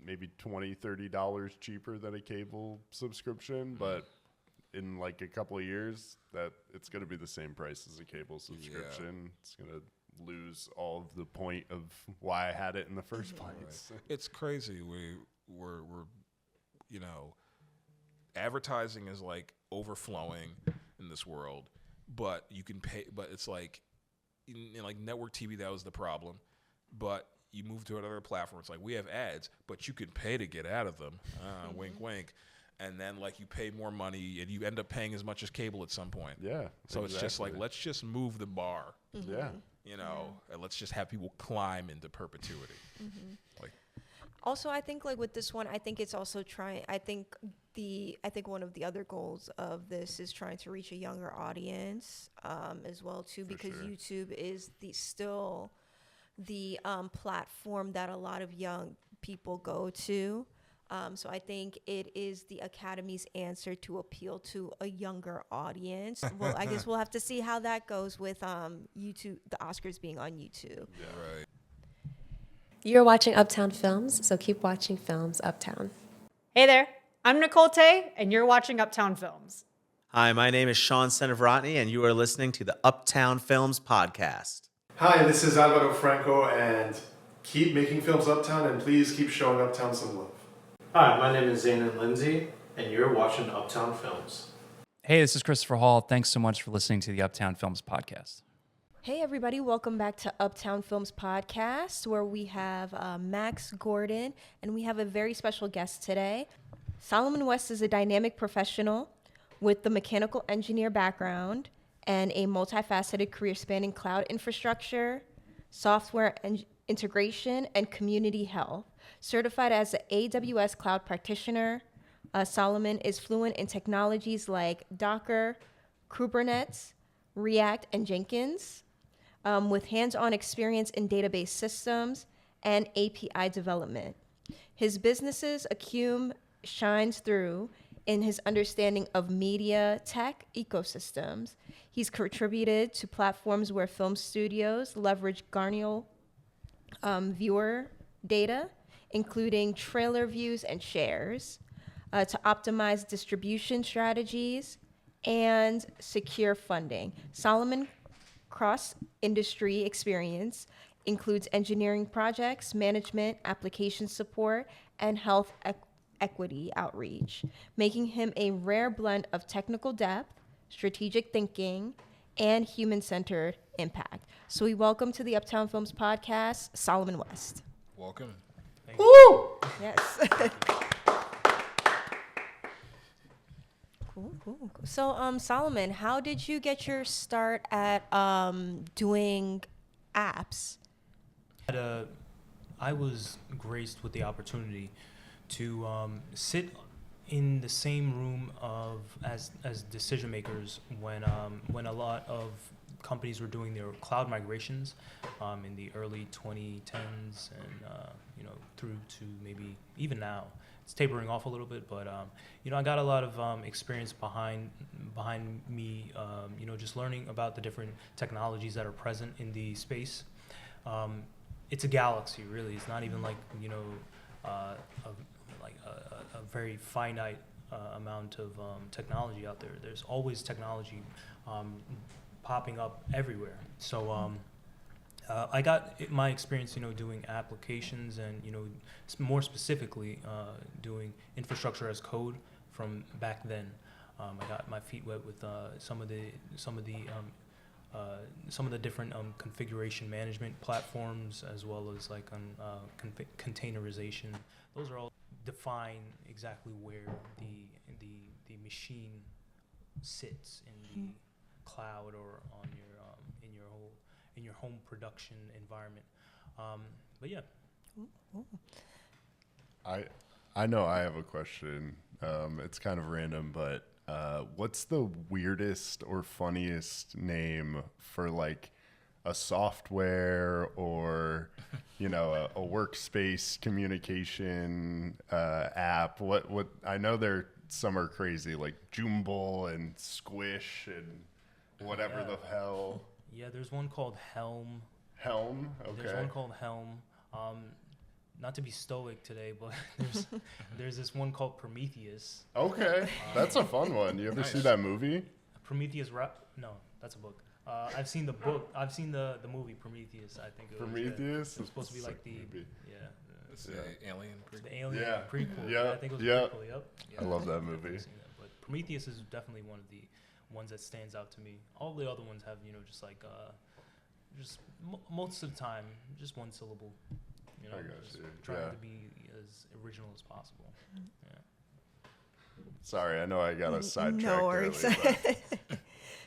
maybe $20-$30 cheaper than a cable subscription, but in like a couple of years that it's going to be the same price as a cable subscription. It's going to lose all of the point of why I had it in the first place. Right. It's crazy. We're advertising is like overflowing in this world, but you can pay. But it's like in like network TV, that was the problem. But you move to another platform, it's like we have ads, but you can pay to get out of them. Wink, wink. And then like you pay more money, and you end up paying as much as cable at some point. Yeah. So it's just like, let's just move the bar. Yeah. And let's just have people climb into perpetuity. Like, also, I think like with this one, I think it's also I think one of the other goals of this is trying to reach a younger audience as well too, because YouTube is still the platform that a lot of young people go to. So I think it is the Academy's answer to appeal to a younger audience. Well, I guess we'll have to see how that goes with YouTube, the Oscars being on YouTube. yeah, right. You're watching Uptown Films, so keep watching films Uptown. Hey there, I'm Nicole Tay, and you're watching Uptown Films. Hi, my name is Sean Senavrotny, and you are listening to the Uptown Films podcast. Hi, this is Alvaro Franco, and keep making films Uptown, and please keep showing Uptown some love. Hi, my name is Zayn Lindsay, and you're watching Uptown Films. Hey, this is Christopher Hall. Thanks so much for listening to the Uptown Films podcast. Hey, everybody. Welcome back to Uptown Films podcast, where we have Max Gordon, and we have a very special guest today. Solomon West is a dynamic professional with the mechanical engineer background and a multifaceted career spanning cloud infrastructure, software integration, and community health. Certified as an AWS Cloud Practitioner, Solomon is fluent in technologies like Docker, Kubernetes, React, and Jenkins, with hands-on experience in database systems and API development. His business's acumen shines through in his understanding of media tech ecosystems. He's contributed to platforms where film studios leverage granular viewer data, including trailer views and shares, to optimize distribution strategies and secure funding. Solomon cross-industry experience includes engineering projects, management, application support, and health equity outreach, making him a rare blend of technical depth, strategic thinking, and human-centered impact. So we welcome to the Uptown Films podcast, Solomon West. Welcome. Woo! Yes. Cool. So, Solomon, how did you get your start at doing apps? I was graced with the opportunity to sit in the same room as decision makers when a lot of companies were doing their cloud migrations in the early 2010s and through to maybe even now. It's tapering off a little bit, but I got a lot of experience behind me. Just learning about the different technologies that are present in the space. It's a galaxy, really. It's not even like a very finite amount of technology out there. There's always technology popping up everywhere. So I got my experience, doing applications and more specifically doing infrastructure as code from back then. I got my feet wet with some of the different configuration management platforms, as well as like on containerization. Those are all define exactly where the machine sits in the cloud or on in your home production environment. But yeah. I know I have a question. It's kind of random, but what's the weirdest or funniest name for like a software or a workspace communication app? What I know some are crazy, like Jumble and Squish and whatever the hell. Yeah, there's one called Helm. Helm? Okay. There's one called Helm. Not to be stoic today, but there's this one called Prometheus. Okay, that's a fun one. You ever see that movie? Prometheus No, that's a book. I've seen the book. I've seen the movie Prometheus. I think it was. Prometheus. It's supposed to be like the It's the Alien prequel. The Alien prequel. Yeah, I think it was a prequel. Yep. Yeah, I love that movie. But Prometheus is definitely one of the ones that stands out to me. All the other ones have just like most of the time just one syllable. I got just you. trying to be as original as possible. Yeah. Sorry, I know I got a sidetracked. No worries. Early,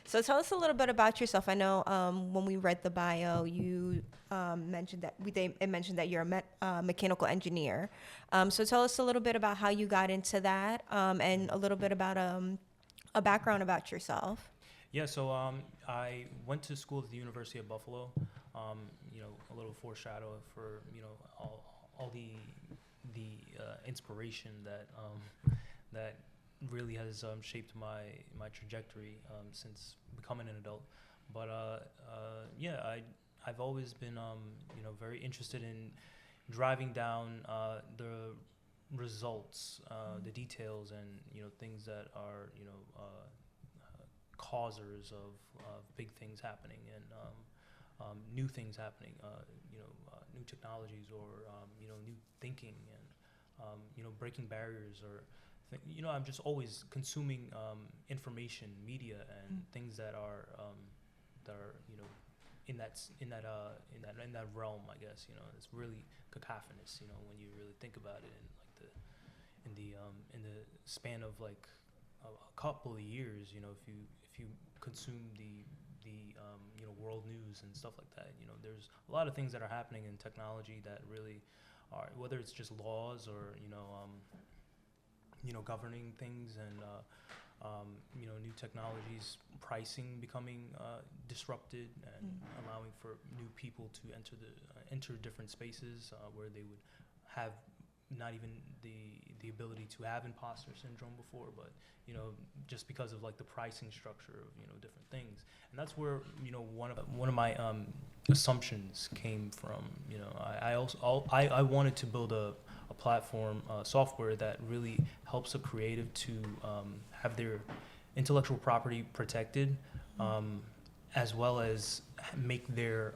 So tell us a little bit about yourself. I know when we read the bio, you mentioned that it mentioned that you're a mechanical engineer. So tell us a little bit about how you got into that, and a little bit about a background about yourself. Yeah, so I went to school at the University of Buffalo. A little foreshadow for all the inspiration that really has shaped my trajectory since becoming an adult. But I've always been very interested in driving down the results, the details, and things that are causers of big things happening and new things happening, new technologies or new thinking and breaking barriers or I'm just always consuming information, media, and things that are in that realm. I guess it's really cacophonous. When you really think about it, and in the span of like a couple of years, if you consume the world news and stuff like that, there's a lot of things that are happening in technology that really are, whether it's just laws or governing things and new technologies, pricing becoming disrupted and allowing for new people to enter different spaces where they would have not even the ability to have imposter syndrome before, but just because of like the pricing structure of different things. And that's where one of my assumptions came from. I wanted to build a platform, software that really helps a creative to have their intellectual property protected, as well as make their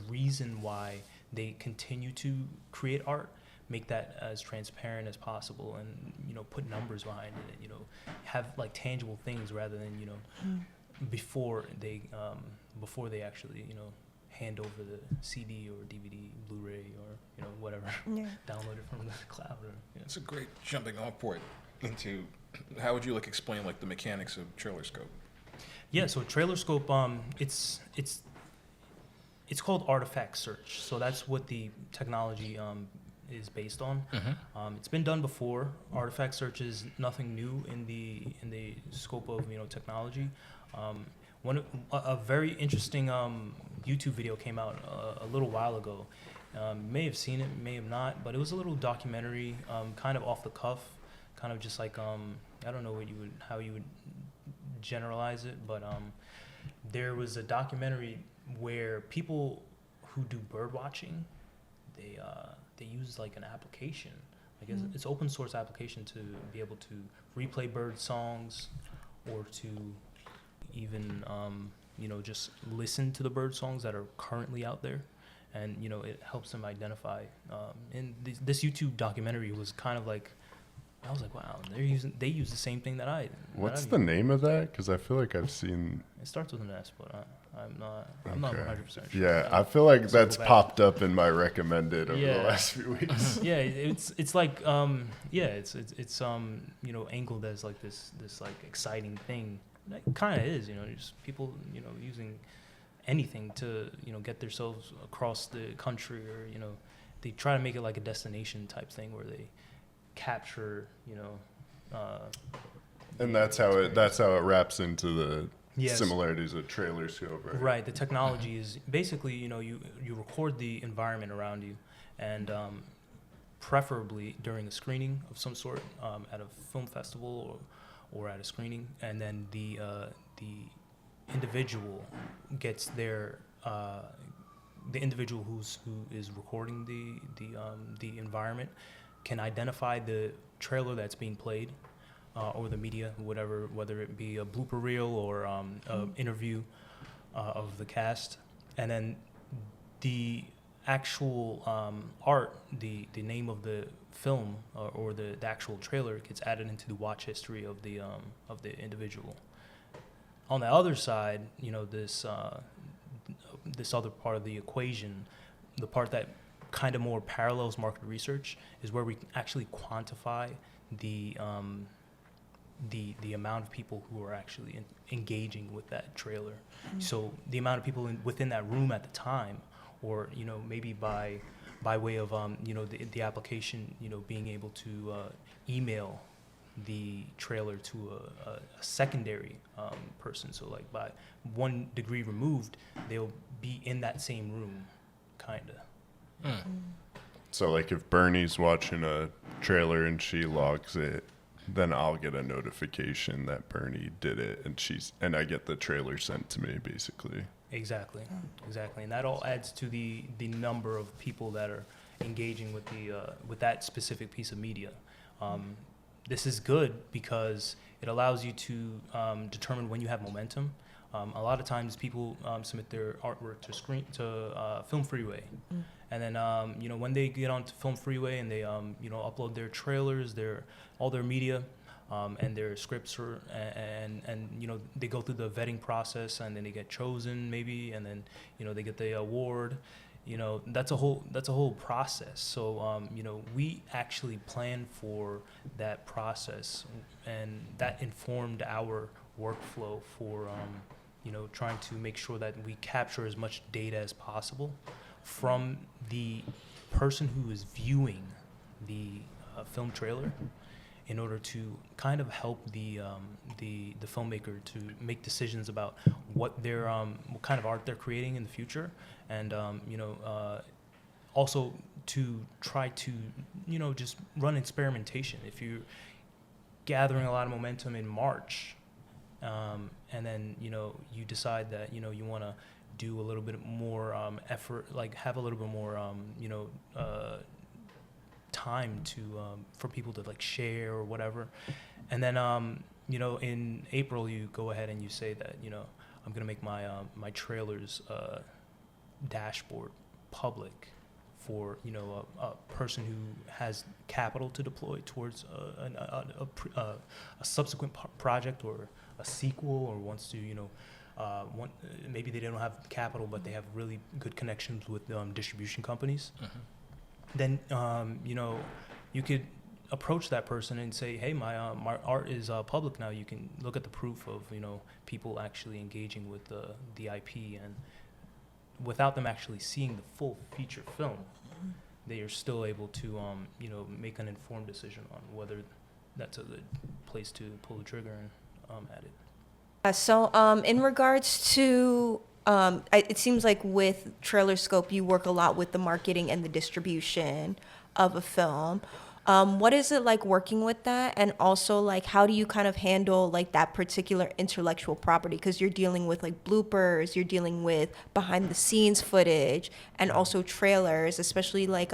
reason why they continue to create art, make that as transparent as possible, and put numbers behind it, and have like tangible things rather than before they actually hand over the CD or DVD, Blu-ray, or whatever, download it from the cloud. Or, It's a great jumping off point into how would you explain the mechanics of trailer scope? Yeah, so trailer scope, it's called artifact search. So that's what the technology is based on. It's been done before. Artifact search is nothing new in the scope of technology. A very interesting YouTube video came out a little while ago. May have seen it, may have not, but it was a little documentary, kind of off the cuff, kind of just I don't know how you would generalize it, but there was a documentary where people who do bird watching, they use an application, it's open source application to be able to replay bird songs, or to even just listen to the bird songs that are currently out there, and it helps them identify. And this YouTube documentary was kind of I was like, wow, they use the same thing that I. What's the name of that? Because I feel like I've seen. It starts with an S, but I'm not 100% sure. Yeah, I feel like that's popped up in my recommended over the last few weeks. Yeah, it's angled as this exciting thing. It kind of is, just people using anything to get themselves across the country, or they try to make it like a destination type thing where they capture and that's how it wraps into the similarities of trailer scope, right? Right. The technology is basically you record the environment around you, and preferably during a screening of some sort, at a film festival or at a screening, and then the individual gets their the individual who is recording the environment can identify the trailer that's being played, or the media, whether it be a blooper reel or an interview of the cast, and then the actual art, the name of the film or the actual trailer gets added into the watch history of the individual. On the other side, this other part of the equation, the part that kind of more parallels market research, is where we actually quantify the amount of people who are actually engaging with that trailer. So the amount of people within that room at the time, or maybe by way of the application, being able to email the trailer to a secondary person. So by 1 degree removed, they'll be in that same room, kinda. So if Bernie's watching a trailer and she logs it, then I'll get a notification that Bernie did it, and I get the trailer sent to me, basically. Exactly, and that all adds to the number of people that are engaging with that specific piece of media. This is good because it allows you to determine when you have momentum. A lot of times people submit their artwork to Film Freeway, and then when they get onto Film Freeway and they upload their trailers, all their media, and their scripts, and they go through the vetting process, and then they get chosen maybe, and then they get the award. That's a whole process. So we actually plan for that process, and that informed our workflow for trying to make sure that we capture as much data as possible from the person who is viewing the film trailer, in order to kind of help the filmmaker to make decisions about what kind of art they're creating in the future, and also to try to just run experimentation. If you're gathering a lot of momentum in March, and then you decide that you want to do a little bit more effort, have a little bit more time to for people to share or whatever, and then in April you go ahead and you say that I'm gonna make my trailers dashboard public for a person who has capital to deploy towards a subsequent project or a sequel, or wants to maybe they don't have capital, but they have really good connections with distribution companies. Then you could approach that person and say, hey, my art is public now. You can look at the proof of people actually engaging with the IP, and without them actually seeing the full feature film, they are still able to make an informed decision on whether that's a good place to pull the trigger and add it. So in regards to, it seems like with Trailer Scope, you work a lot with the marketing and the distribution of a film. What is it like working with that? And also, like, how do you kind of handle like that particular intellectual property? Because you're dealing with like bloopers, you're dealing with behind the scenes footage, and also trailers, especially like,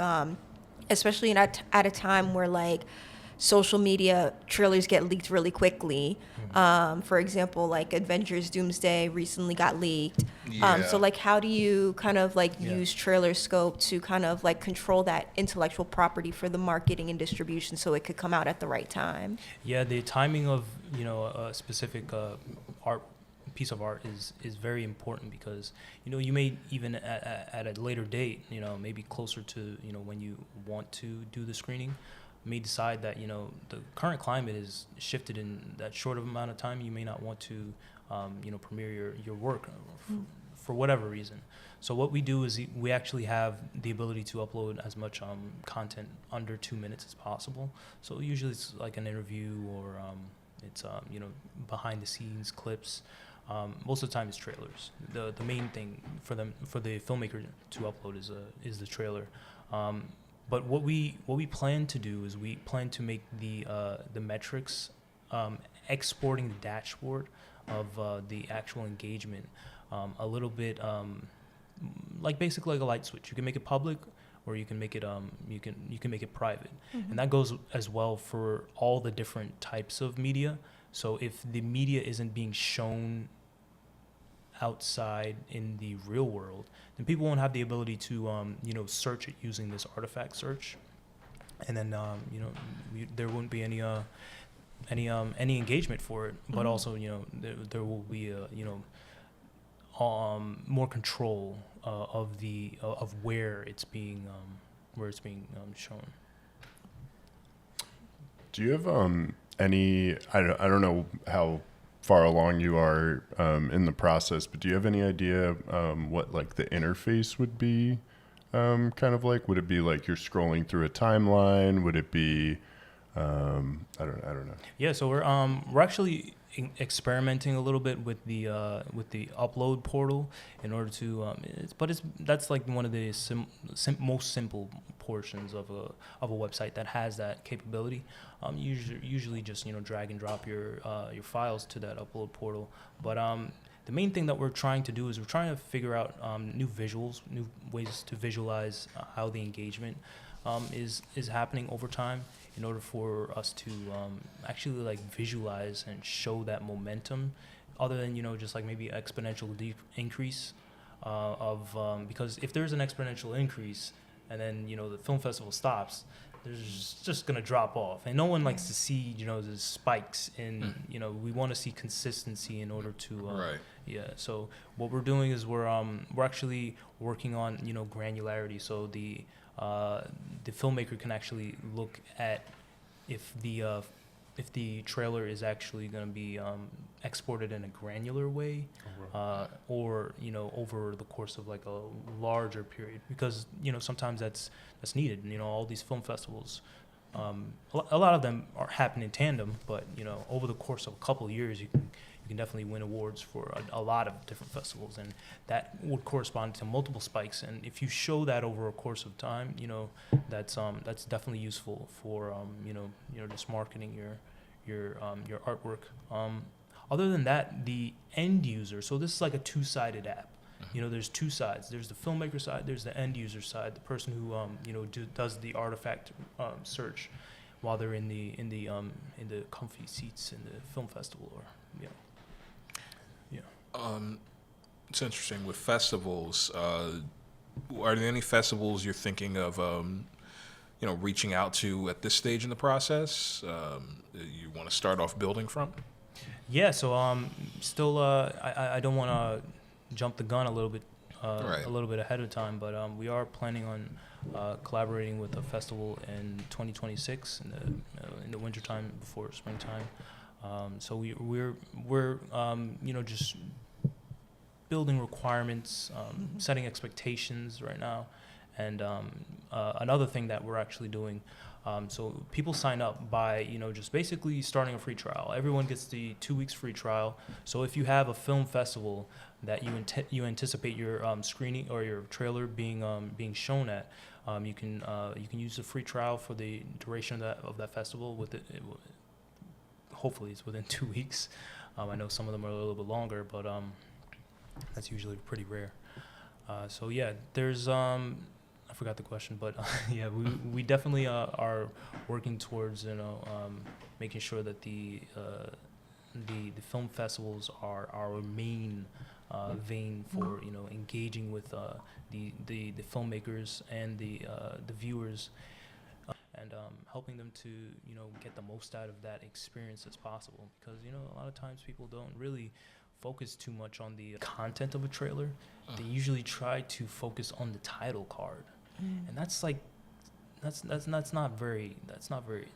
especially at a time where like social media trailers get leaked really quickly. For example, like Avengers Doomsday recently got leaked. So like, how do you kind of like use Trailer Scope to kind of like control that intellectual property for the marketing and distribution so it could come out at the right time? Yeah, the timing of a specific piece of art is very important, because you may even at a later date, maybe closer to when you want to do the screening, may decide that the current climate is shifted in that short of amount of time. You may not want to premiere your work for whatever reason. So what we do is we actually have the ability to upload as much content under 2 minutes as possible. So usually it's like an interview, or it's behind the scenes clips. Most of the time it's trailers. The main thing for the filmmaker to upload is the trailer. But what we plan to do is we plan to make the metrics, exporting the dashboard of the actual engagement a little bit like basically like a light switch. You can make it public, or you can make it you can make it private, and that goes as well for all the different types of media. So if the media isn't being shown outside in the real world, then people won't have the ability to search it using this artifact search, and then there won't be any engagement for it, but also there will be more control of where it's being shown. Do you have any? I don't know how far along you are in the process, but do you have any idea what like the interface would be kind of like? Would it be like you're scrolling through a timeline? Would it be I don't know. Yeah, so we're actually experimenting a little bit with the upload portal in order to that's like one of the most simple portions of a website that has that capability. Usually just drag and drop your files to that upload portal, but the main thing that we're trying to do is we're trying to figure out new visuals, new ways to visualize how the engagement is happening over time, in order for us to actually like visualize and show that momentum, other than just like maybe exponential increase because if there's an exponential increase and then the film festival stops, there's just gonna drop off, and no one likes to see the spikes in we want to see consistency in order to so what we're doing is we're actually working on granularity, so the filmmaker can actually look at if the trailer is actually going to be exported in a granular way, or over the course of like a larger period, because sometimes that's needed. All these film festivals, a lot of them happen in tandem, but over the course of a couple of years, you can definitely win awards for a lot of different festivals, and that would correspond to multiple spikes. And if you show that over a course of time, that's definitely useful for just marketing your artwork. Other than that, the end user. So this is like a two-sided app. There's two sides. There's the filmmaker side. There's the end user side. The person who does the artifact search while they're in the comfy seats in the film festival, or It's interesting with festivals. Are there any festivals you're thinking of, reaching out to at this stage in the process? You want to start off building from? Yeah, so still, I don't want to jump the gun a little bit, a little bit ahead of time, but we are planning on collaborating with a festival in 2026 in the wintertime before springtime. So we're just building requirements, setting expectations right now, and another thing that we're actually doing. So people sign up by, just basically starting a free trial. Everyone gets the 2 weeks free trial. So if you have a film festival that you anticipate your screening or your trailer being shown at, you can use the free trial for the duration of that festival. Hopefully it's within 2 weeks. I know some of them are a little bit longer, but that's usually pretty rare. So yeah, there's I forgot the question, but yeah, we definitely are working towards making sure that the film festivals are our main vein for engaging with the filmmakers and the viewers, and helping them to get the most out of that experience as possible, because a lot of times people don't really focus too much on the content of a trailer. They usually try to focus on the title card. And that's not very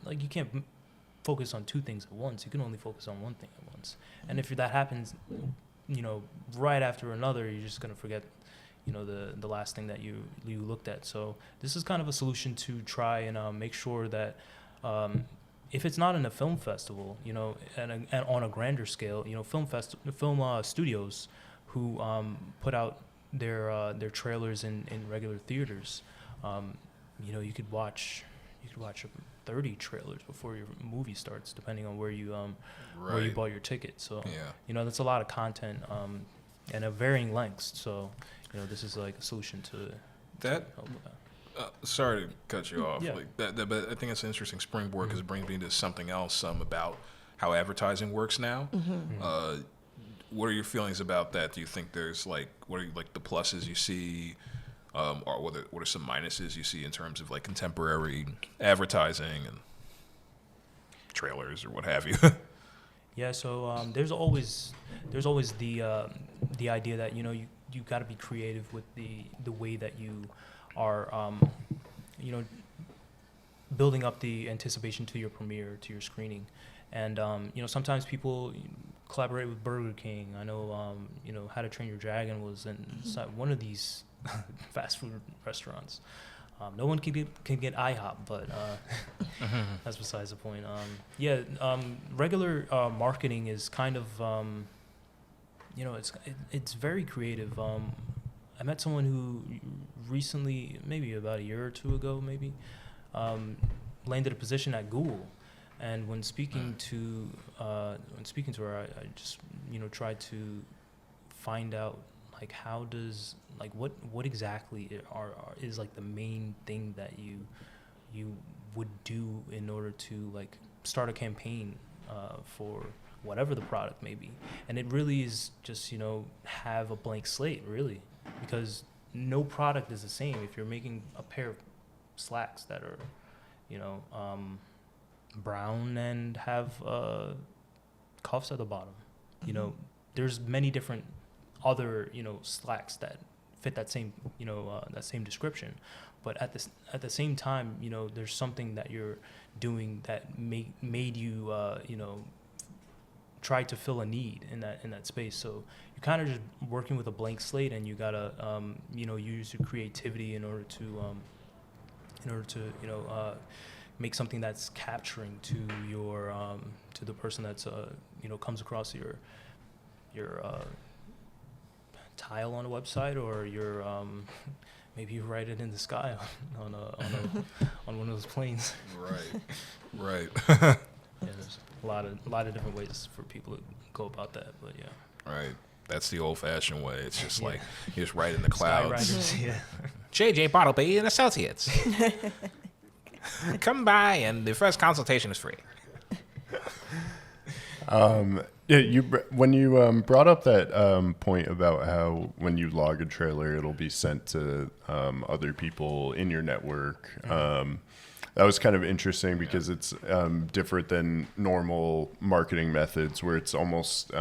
like, you can't focus on two things at once. You can only focus on one thing at once. And if that happens, right after another, you're just gonna forget, the last thing that you looked at. So this is kind of a solution to try and make sure that if it's not in a film festival, and on a grander scale, film studios who put out their trailers in regular theaters, you could watch 30 trailers before your movie starts, depending on where you bought your ticket. So that's a lot of content, and of varying lengths. So this is like a solution to that. Help with that. Sorry to cut you off. Yeah. Like that, but I think it's an interesting springboard because it brings me to something else about how advertising works now. What are your feelings about that? Do you think there's what are the pluses you see, or what are some minuses you see in terms of contemporary advertising and trailers or what have you? Yeah, so there's always the idea that you got to be creative with the way that you are building up the anticipation to your premiere, to your screening, and sometimes people collaborate with Burger King. I know How to Train Your Dragon was inside one of these fast food restaurants. No one can get IHOP, but that's besides the point. Regular marketing is kind of it's very creative. I met someone who recently, maybe about a year or two ago, landed a position at Google, and when speaking to her, I just tried to find out how does what exactly is the main thing that you would do in order to start a campaign for whatever the product may be. And it really is just have a blank slate, really, because no product is the same. If you're making a pair of slacks that are brown and have cuffs at the bottom, there's many different other slacks that fit that same that same description, but at the same time there's something that you're doing that made you try to fill a need in that space. So you're kind of just working with a blank slate, and you gotta use your creativity in order to make something that's capturing to your to the person that's comes across your tile on a website, or your maybe you write it in the sky on one of those planes. Right. Yeah, there's a lot of different ways for people to go about that, but yeah. Right. That's the old-fashioned way. It's just you just write in the clouds. Skywriters, yeah. J.J. Bartleby and Associates. Come by, and the first consultation is free. Yeah, when you brought up that point about how when you log a trailer, it'll be sent to other people in your network. That was kind of interesting because it's different than normal marketing methods where it's almost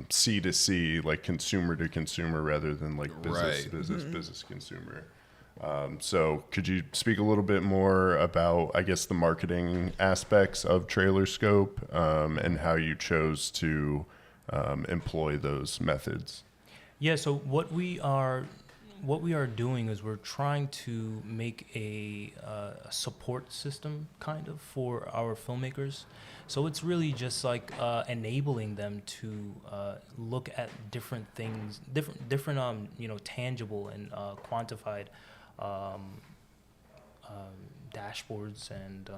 C to C, like consumer to consumer, rather than like business consumer. So could you speak a little bit more about, I guess, the marketing aspects of Trailer Scope and how you chose to employ those methods? Yeah, so what we are doing is we're trying to make a support system kind of for our filmmakers. So it's really just like enabling them to look at different things, different tangible and quantified dashboards and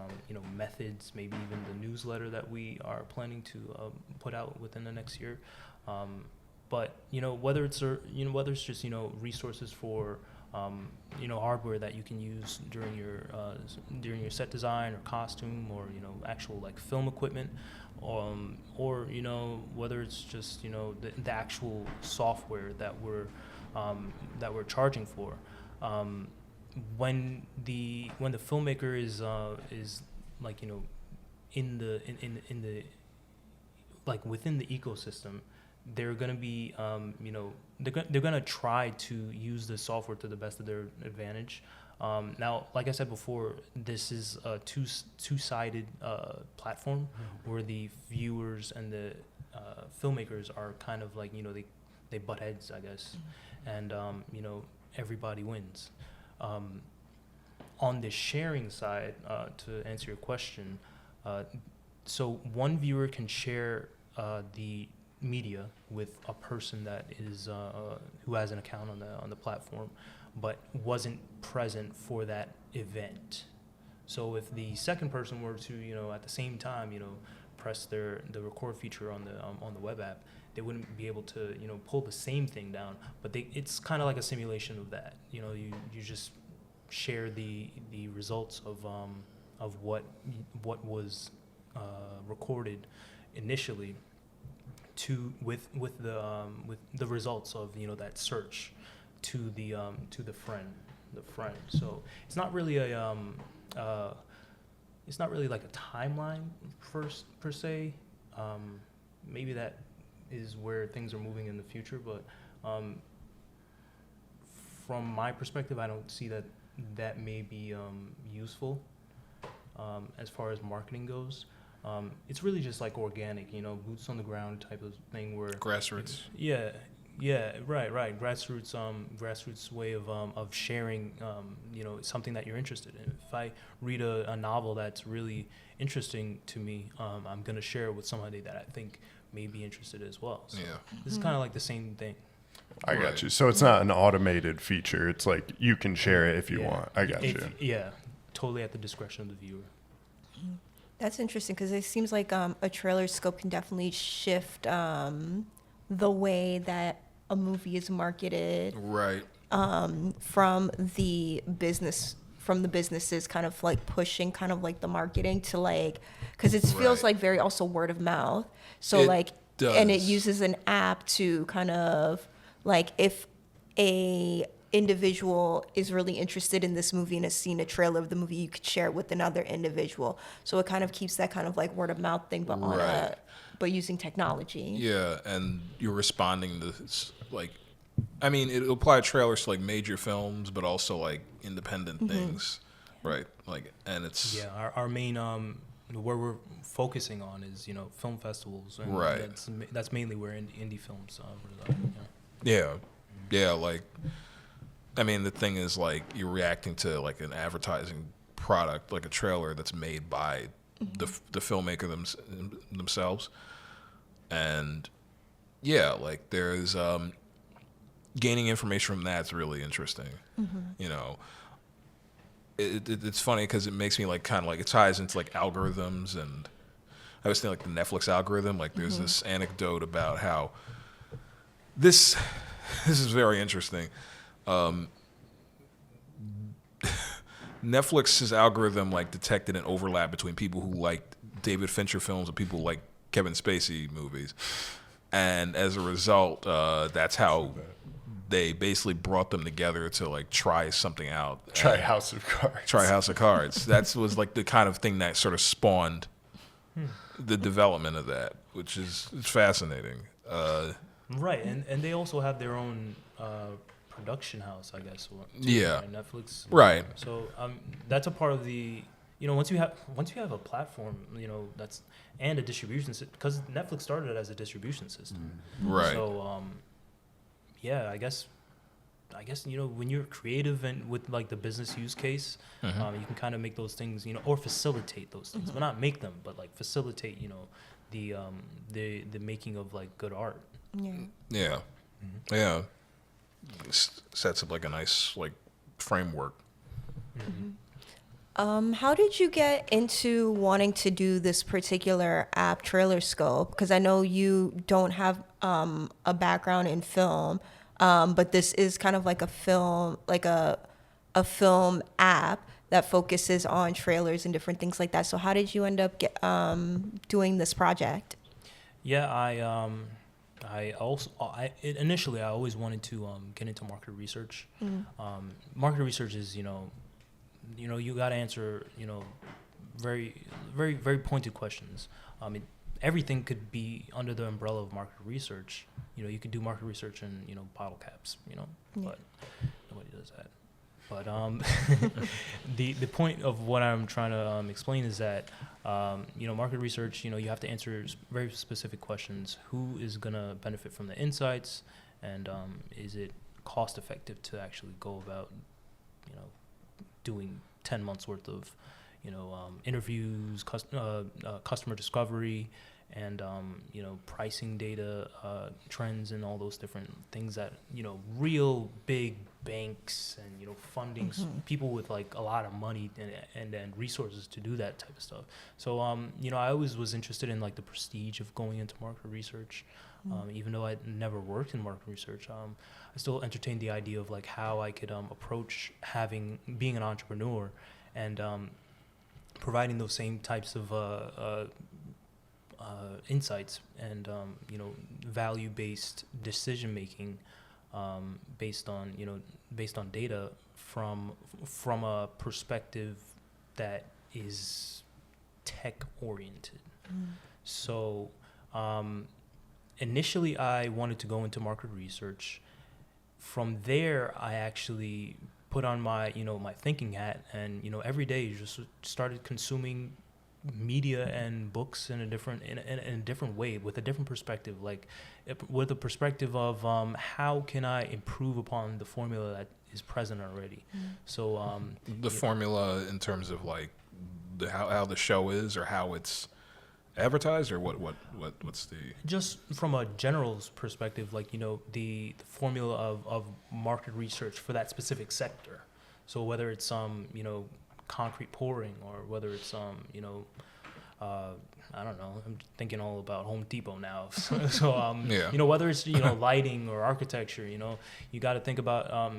methods, maybe even the newsletter that we are planning to put out within the next year. But whether it's just resources for hardware that you can use during your set design or costume, or actual like film equipment, or whether it's just the actual software that we're charging for. When the filmmaker is like in the like within the ecosystem, they're gonna be they're gonna try to use the software to the best of their advantage. Now, like I said before, this is a two-sided platform where the viewers and the filmmakers are kind of like they butt heads, I guess, and everybody wins. On the sharing side, to answer your question, so one viewer can share the media with a person that is who has an account on the platform, but wasn't present for that event. So if the second person were to at the same time press the record feature on the web app, they wouldn't be able to pull the same thing down. But it's kind of like a simulation of that. You just share the results of what was recorded initially with the results of that search to the friend. So it's not really like a timeline per se. Maybe that is where things are moving in the future, but from my perspective, I don't see that may be useful as far as marketing goes. It's really just like organic, boots on the ground type of thing where grassroots. Yeah, right. Grassroots way of sharing, something that you're interested in. If I read a novel that's really interesting to me, I'm gonna share it with somebody that I think may be interested as well. So this is kind of like the same thing. I got you. So it's not an automated feature. It's like you can share it if you want. I got you. Yeah, totally at the discretion of the viewer. That's interesting because it seems like a trailer scope can definitely shift the way that a movie is marketed. Right. From the businesses kind of like pushing kind of like the marketing to like, because it feels like very also word of mouth. So it does. And it uses an app to kind of like if a individual is really interested in this movie and has seen a trailer of the movie, you could share it with another individual. So it kind of keeps that kind of like word of mouth thing, but but using technology. Yeah, and you're responding to like, I mean, it'll apply trailers to like major films, but also like independent things, right? Like, and it's our main where we're focusing on is film festivals, and that's mainly where indie films reside. Yeah, like, I mean, the thing is, like, you're reacting to, like, an advertising product, like a trailer that's made by the filmmaker themselves. And, yeah, like, there's gaining information from that's really interesting. It's funny because it makes me, like, kind of, like, it ties into, like, algorithms. And I was thinking, like, the Netflix algorithm. Like, there's this anecdote about how this is very interesting. Netflix's algorithm like detected an overlap between people who liked David Fincher films and people who like Kevin Spacey movies, and as a result, that's how they basically brought them together to like try something out. Try House of Cards. Try House of Cards. That was like the kind of thing that sort of spawned the development of that, which is fascinating. Right, and they also have their own production house, I guess. Too, Yeah. right? Netflix. Right. So that's a part of the, once you have a platform, that's and a distribution system, because Netflix started as a distribution system. Right. So yeah, I guess when you're creative and with like the business use case, you can kind of make those things, or facilitate those things, but not make them, but like facilitate, the making of like good art. Yeah. Yeah. Sets up like a nice like framework. How did you get into wanting to do this particular app, Trailer Scope? Because I know you don't have a background in film, but this is kind of like a film, film app that focuses on trailers and different things like that. So how did you end up doing this project? Yeah, initially I always wanted to get into market research. Market research is you got to answer very very very pointed questions. Everything could be under the umbrella of market research. You could do market research in bottle caps, but nobody does that. But the point of what I'm trying to explain is that market research, you have to answer very specific questions. Who is gonna benefit from the insights, and is it cost effective to actually go about doing 10 months worth of interviews, customer discovery, and pricing data, trends, and all those different things that real big banks and funding people with like a lot of money and resources to do that type of stuff. So I always was interested in like the prestige of going into market research. Even though I never worked in market research, I still entertained the idea of like how I could approach being an entrepreneur and providing those same types of insights and value-based decision making based on data from a perspective that is tech oriented. So initially I wanted to go into market research. From there I actually put on my my thinking hat and every day just started consuming media and books in a different way, with a different perspective, like with a perspective of how can I improve upon the formula that is present already. So the formula in terms of like how the show is, or how it's advertised, or what's the, just from a general perspective, like the formula of market research for that specific sector. So whether it's concrete pouring, or whether it's I don't know, I'm thinking all about Home Depot now. So whether it's lighting or architecture, you got to think about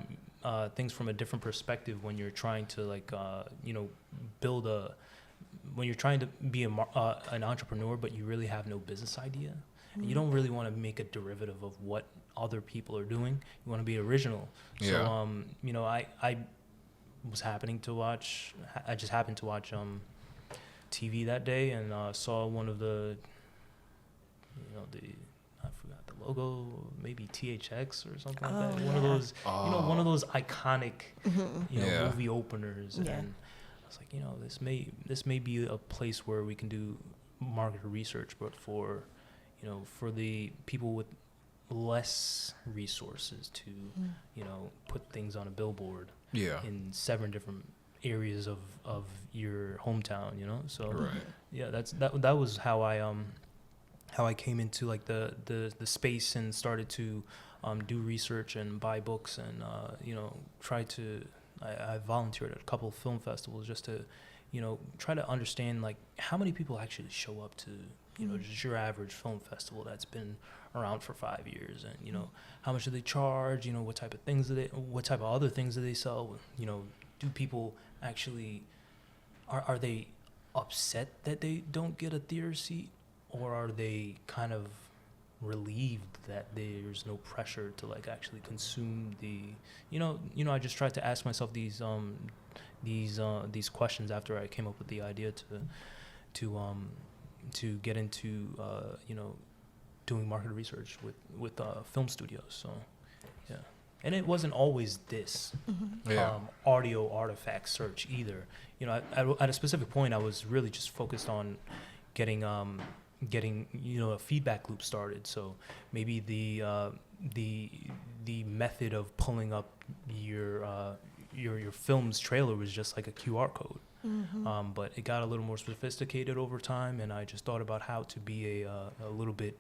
things from a different perspective when you're trying to like when you're trying to be an entrepreneur, but you really have no business idea. And you don't really want to make a derivative of what other people are doing. You want to be original. So I just happened to watch TV that day, and saw one of the I forgot the logo, maybe THX or something like that. One of those one of those iconic movie openers. And I was like, this may be a place where we can do market research, but for the people with less resources to put things on a billboard in 7 different areas of your hometown, so that was how I came into like the space and started to do research and buy books and try to I volunteered at a couple of film festivals just to try to understand like how many people actually show up to just your average film festival that's been around for 5 years, and how much do they charge, what type of other things do they sell, do people actually are they upset that they don't get a theater seat, or are they kind of relieved that there's no pressure to like actually consume the, I just tried to ask myself these questions after I came up with the idea to get into doing market research with film studios. So yeah, and it wasn't always this audio artifact search either. At a specific point, I was really just focused on getting a feedback loop started. So maybe the method of pulling up your film's trailer was just like a QR code. But it got a little more sophisticated over time, and I just thought about how to be a little bit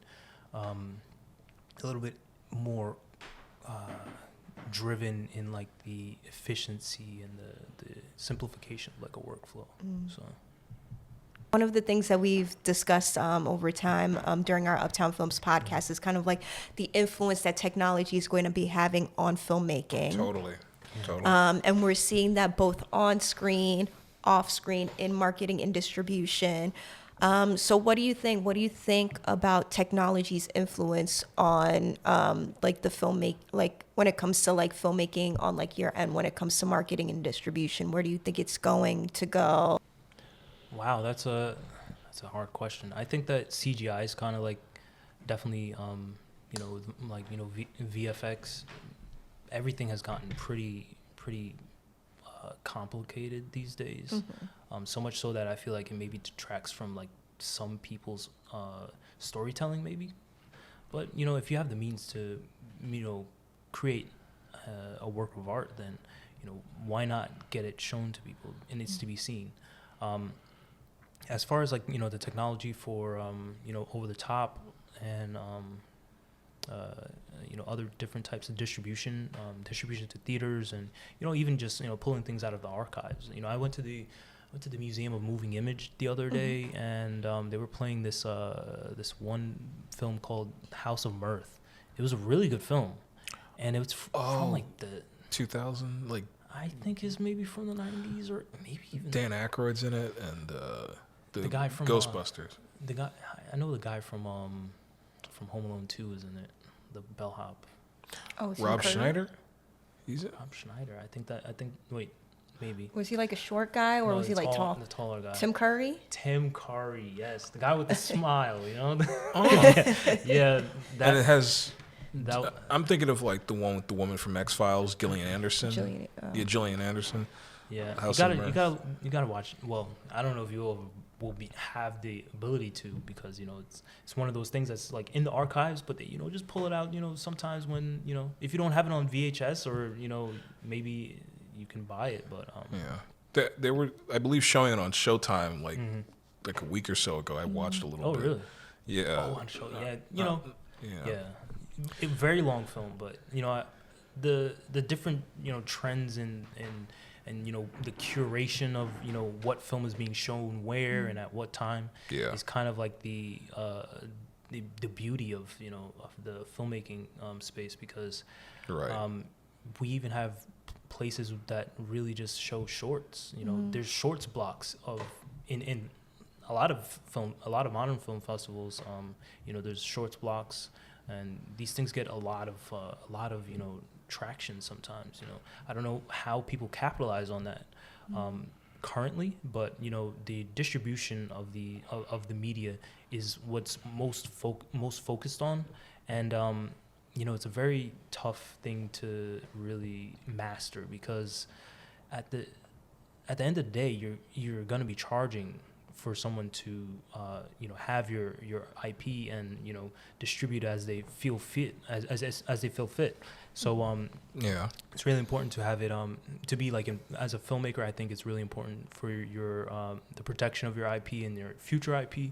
more driven in like the efficiency and the simplification of like a workflow. So. One of the things that we've discussed over time during our Uptown Films podcast is kind of like the influence that technology is going to be having on filmmaking. Totally. And we're seeing that both on screen, off screen, in marketing and distribution. So what do you think? What do you think about technology's influence on like the like when it comes to like filmmaking on like your end, when it comes to marketing and distribution? Where do you think it's going to go? Wow, that's a hard question. I think that CGI is kind of like definitely VFX. Everything has gotten pretty complicated these days. So much so that I feel like it maybe detracts from like some people's storytelling maybe. But if you have the means to create a work of art, then why not get it shown to people? It needs to be seen. As far as like the technology for over the top and other different types of distribution to theaters, and even just pulling things out of the archives. I went to the Museum of Moving Image the other day, and they were playing this one film called House of Mirth. It was a really good film, and it was from like the 2000, like I think is maybe from the 90s or maybe even Dan Aykroyd's in it, and the guy from Ghostbusters. I know the guy from Home Alone 2 is in it. The bellhop. Oh, Rob Schneider? He's it? Rob Schneider. Wait, maybe. Was he like a short guy, or was he like tall? The taller guy. Tim Curry? Tim Curry, yes. The guy with the smile, Yeah. And it has... I'm thinking of like the one with the woman from X-Files, Gillian Anderson. Gillian Anderson. Yeah. You gotta watch. Well, I don't know if you will have the ability to, because it's one of those things that's like in the archives, but they just pull it out sometimes when if you don't have it on VHS, or maybe you can buy it, but they were, I believe, showing it on Showtime like a week or so ago. I watched a little bit. Oh really? Yeah. Oh, on show. Yeah. A very long film, but the different trends and the curation of what film is being shown where and at what time is kind of like the beauty of of the filmmaking space, because we even have places that really just show shorts. There's shorts blocks of in a lot of modern film festivals. There's shorts blocks, and these things get a lot of traction sometimes. I don't know how people capitalize on that currently, but the distribution of the media is what's most focused on, and it's a very tough thing to really master, because at the end of the day you're going to be charging for someone to have your IP and distribute as they feel fit, as they feel fit. So it's really important to have it to be like as a filmmaker. I think it's really important for your the protection of your IP and your future IP,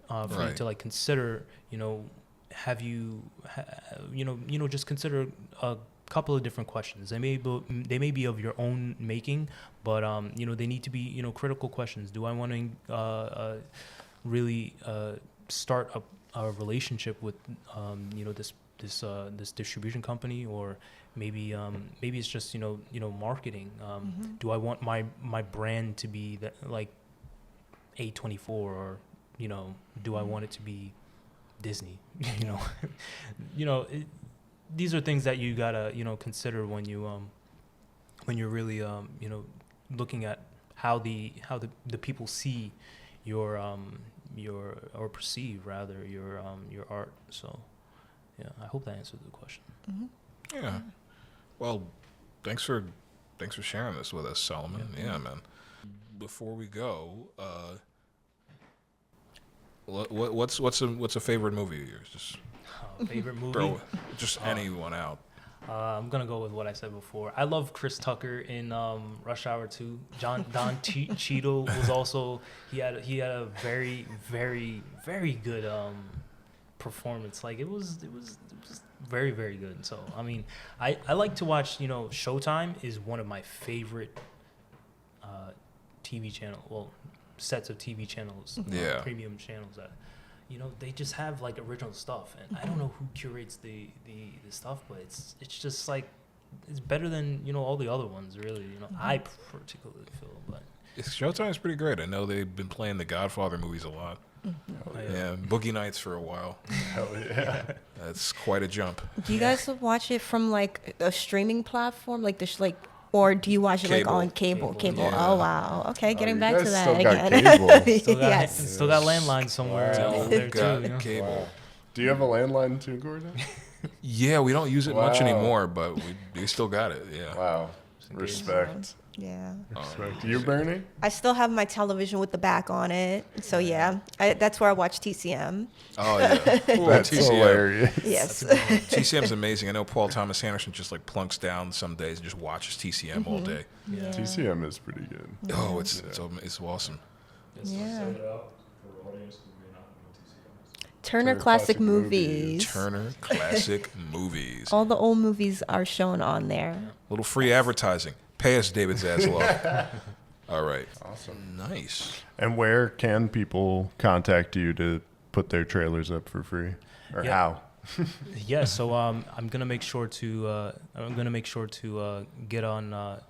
for you to like consider just consider a couple of different questions. They may be of your own making, but they need to be critical questions. Do I want to really start a relationship with this distribution company, or maybe it's just marketing. Do I want my brand to be that like A24, or do I want it to be Disney. These are things that you gotta consider when you're really looking at how the people see your or perceive rather your art. So yeah, I hope that answered the question. Mm-hmm. Yeah. Well, thanks for sharing this with us, Solomon. Yeah, man. Before we go, what's a favorite movie of yours? Just favorite movie? Throw just anyone out. I'm gonna go with what I said before. I love Chris Tucker in Rush Hour 2. Don Cheadle was also he had a very very very good performance. Like it was very very good. So I mean, I like to watch. Showtime is one of my favorite TV channel. Sets of TV channels. Yeah. Premium channels that. They just have like original stuff, and I don't know who curates the stuff, but it's just like it's better than all the other ones. Really, I particularly feel, but Showtime is pretty great. I know they've been playing the Godfather movies a lot. Yeah, Boogie Nights for a while. Hell yeah, that's quite a jump. Do you guys watch it from like a streaming platform, like this, or do you watch it like on cable? Yeah. Oh wow. Okay, getting back to that still got again. cable. Still got landline somewhere there too. Cable. Wow. Do you have a landline too, Gordon? Yeah, we don't use it much anymore, but we still got it. Yeah. Wow. Respect. Yeah. Respect. You, Bernie? I still have my television with the back on it, so yeah, that's where I watch TCM. Oh yeah, that's TCM. Hilarious. Yes. TCM's amazing. I know Paul Thomas Anderson just like plunks down some days and just watches TCM all day. Yeah. TCM is pretty good. Oh, it's awesome. Yeah. Turner Classic Movies. Turner Classic Movies. All the old movies are shown on there. Little free advertising. Pay us, David Zaslav. All right. Awesome. Nice. And where can people contact you to put their trailers up for free, or how? Yeah. So I'm gonna make sure to get on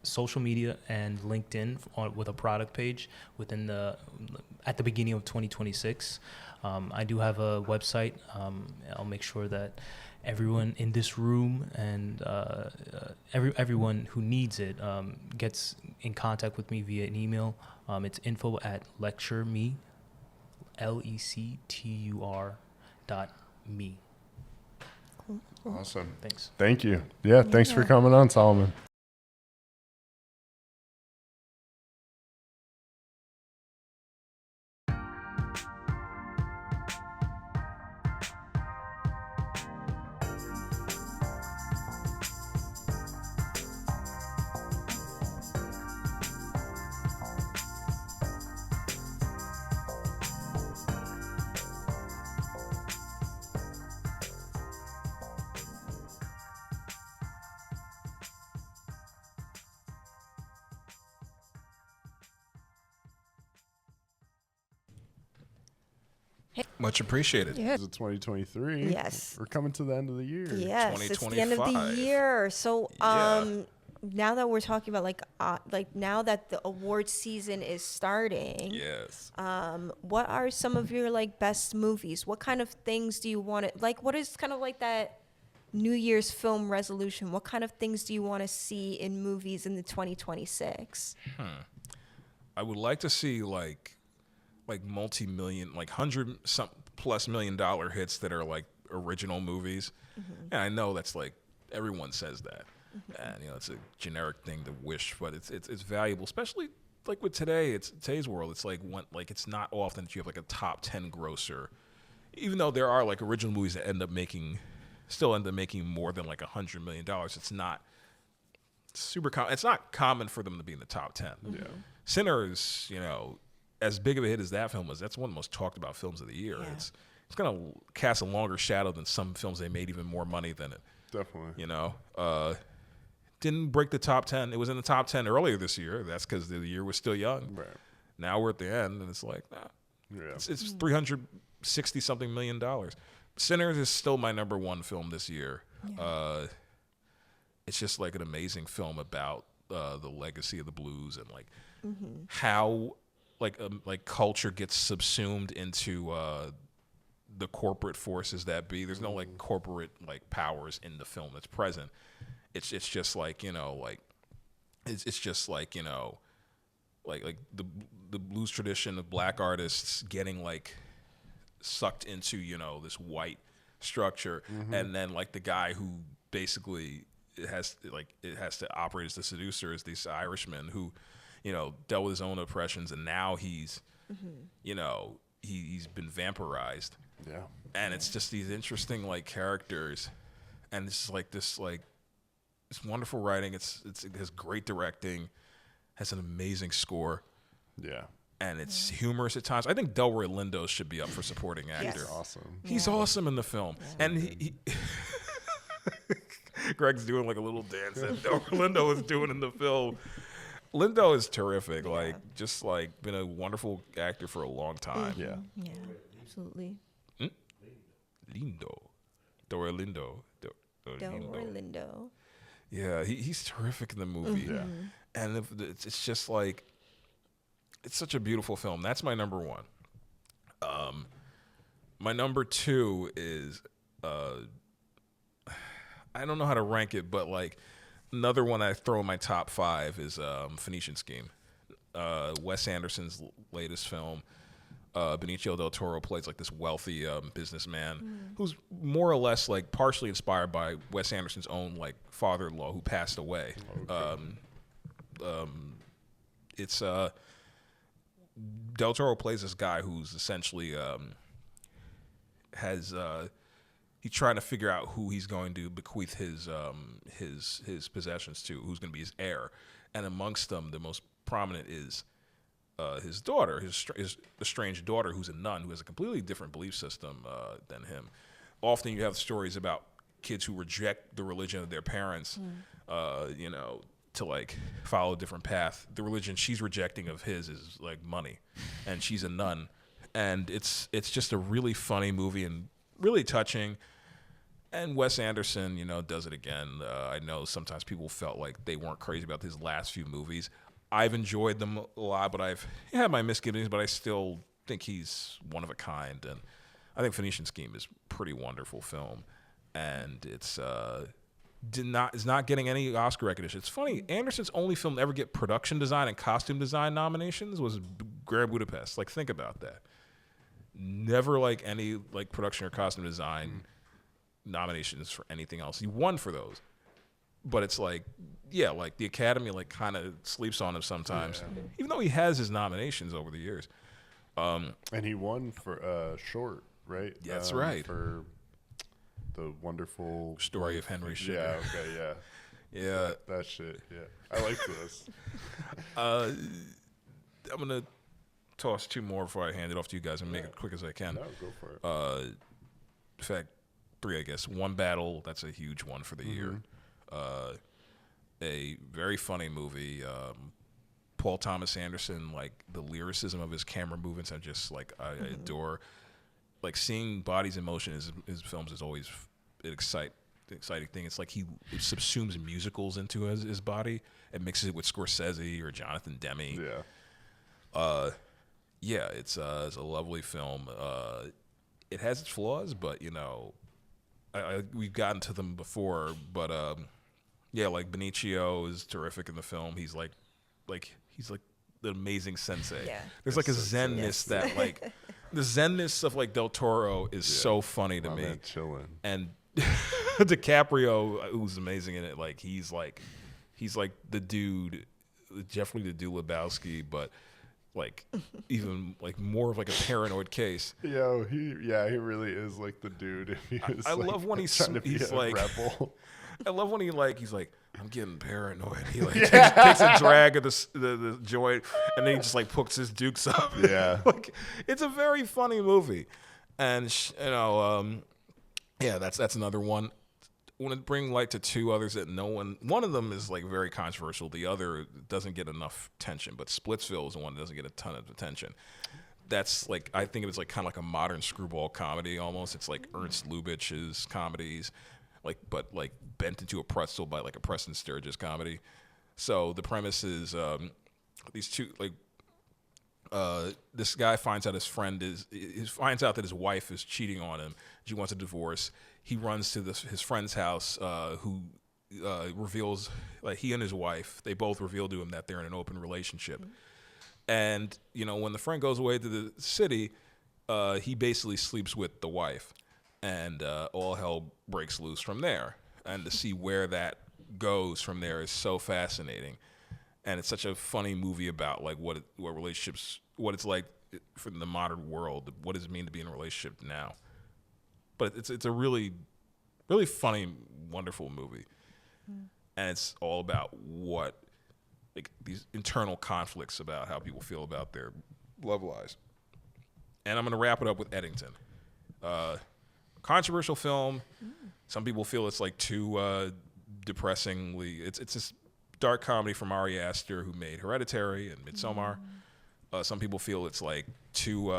social media and LinkedIn with a product page at the beginning of 2026. I do have a website. I'll make sure that everyone in this room and everyone who needs it gets in contact with me via an email. It's info@lectureme, lectur.me. Awesome. Thanks. Thank you. Yeah, thanks for coming on, Solomon. Much appreciated. Yeah. It's 2023. Yes. We're coming to the end of the year. Yes, it's the end of the year. So now that we're talking about like now that the award season is starting, yes. What are some of your like best movies? What kind of things do you want to like? What is kind of like that New Year's film resolution? What kind of things do you want to see in movies in the 2026? I would like to see like multi-million, like $100+ million hits that are like original movies. And I know that's like everyone says that, and it's a generic thing to wish, but it's valuable, especially like with today's world. It's like it's not often that you have like a top 10 grosser, even though there are like original movies that still end up making more than like $100 million. It's not super common. It's not common for them to be in the top 10. Yeah. Sinners, as big of a hit as that film was, that's one of the most talked about films of the year. Yeah. It's going to cast a longer shadow than some films they made even more money than it. Definitely. Didn't break the top 10. It was in the top 10 earlier this year. That's because the year was still young. Right. Now we're at the end, and it's like, it's $360 something million. Sinners is still my number one film this year. Yeah. It's just like an amazing film about the legacy of the blues and like how like culture gets subsumed into the corporate forces that be. There's no like corporate like powers in the film that's present. It's just like, you know, like it's just like, you know, like the blues tradition of black artists getting like sucked into, you know, this white structure, and then like the guy who basically has to operate as the seducer is this Irishman who, you know, dealt with his own oppressions, and now he's you know, he's been vampirized. Yeah. And it's just these interesting like characters, and this wonderful writing. It has great directing, has an amazing score. Yeah. And it's humorous at times. I think Delroy Lindo should be up for supporting actor. He's awesome. He's awesome in the film. Yeah. And he Greg's doing like a little dance that Delroy Lindo is doing in the film. Lindo is terrific. Like, just like been a wonderful actor for a long time. Yeah, absolutely. Lindo. Delroy Lindo. Delroy Lindo. Yeah, he's terrific in the movie. Yeah. And it's just like, it's such a beautiful film. That's my number one. My number two is, I don't know how to rank it, but like another one I throw in my top five is Phoenician Scheme. Wes Anderson's latest film. Benicio del Toro plays like this wealthy businessman who's more or less like partially inspired by Wes Anderson's own like father-in-law who passed away. It's Del Toro plays this guy who's essentially he's trying to figure out who he's going to bequeath his possessions to, who's going to be his heir, and amongst them, the most prominent is his daughter, his estranged daughter, who's a nun, who has a completely different belief system than him. Often, you have stories about kids who reject the religion of their parents, you know, to like follow a different path. The religion she's rejecting of his is like money, and she's a nun, and it's just a really funny movie and really touching. And Wes Anderson, you know, does it again. I know sometimes people felt like they weren't crazy about his last few movies. I've enjoyed them a lot, but I've had my misgivings, but I still think he's one of a kind. And I think Phoenician Scheme is a pretty wonderful film. And it's not getting any Oscar recognition. It's funny, Anderson's only film to ever get production design and costume design nominations was Grand Budapest. Like, think about that. Never like any like production or costume design nominations for anything else. He won for those. But it's like, yeah, like the Academy like kind of sleeps on him sometimes, even though he has his nominations over the years. And he won for short, right? Yeah, that's right. For the wonderful story of Henry Sugar. Yeah, okay, yeah. Yeah. That shit, yeah. I like this. I'm going to toss two more before I hand it off to you guys and make it quick as I can. No, go for it. In fact, three, I guess. One Battle, that's a huge one for the year. A very funny movie. Paul Thomas Anderson, like the lyricism of his camera movements, I just I adore. Like seeing bodies in motion in his films is always an exciting thing. It's like he subsumes musicals into his body and mixes it with Scorsese or Jonathan Demme. Yeah. It's a lovely film. It has its flaws, but you know, we've gotten to them before. But yeah, like Benicio is terrific in the film. He's like the amazing sensei. Yeah. There's like a zenness that like the zenness of like Del Toro is so funny to me. Chilling. And DiCaprio, who's amazing in it, like he's like the dude, Jeffrey the Dude Lebowski, but like even like more of like a paranoid case. Yo, he really is like the dude. I love when he's like rebel. I love when he's like, I'm getting paranoid. He like takes a drag of the joint, and then he just like puts his dukes up. Yeah, like it's a very funny movie, and yeah, that's another one. I want to bring light to two others that one of them is like very controversial. The other doesn't get enough attention, but Splitsville is the one that doesn't get a ton of attention. That's like, I think of it as like kind of like a modern screwball comedy almost. It's like Ernst Lubitsch's comedies, but bent into a pretzel by like a Preston Sturges comedy. So the premise is these two, like this guy finds out finds out that his wife is cheating on him. She wants a divorce. He runs to his friend's house, who reveals, like, he and his wife, they both reveal to him that they're in an open relationship. And, you know, when the friend goes away to the city, he basically sleeps with the wife, and all hell breaks loose from there. And to see where that goes from there is so fascinating. And it's such a funny movie about, like, what relationships, what it's like for the modern world. What does it mean to be in a relationship now? But it's a really, really funny, wonderful movie. And it's all about like, these internal conflicts about how people feel about their love lives. And I'm going to wrap it up with Eddington. Controversial film. Some people feel it's, like, too depressingly. It's this dark comedy from Ari Aster, who made Hereditary and Midsommar. Some people feel it's, like, too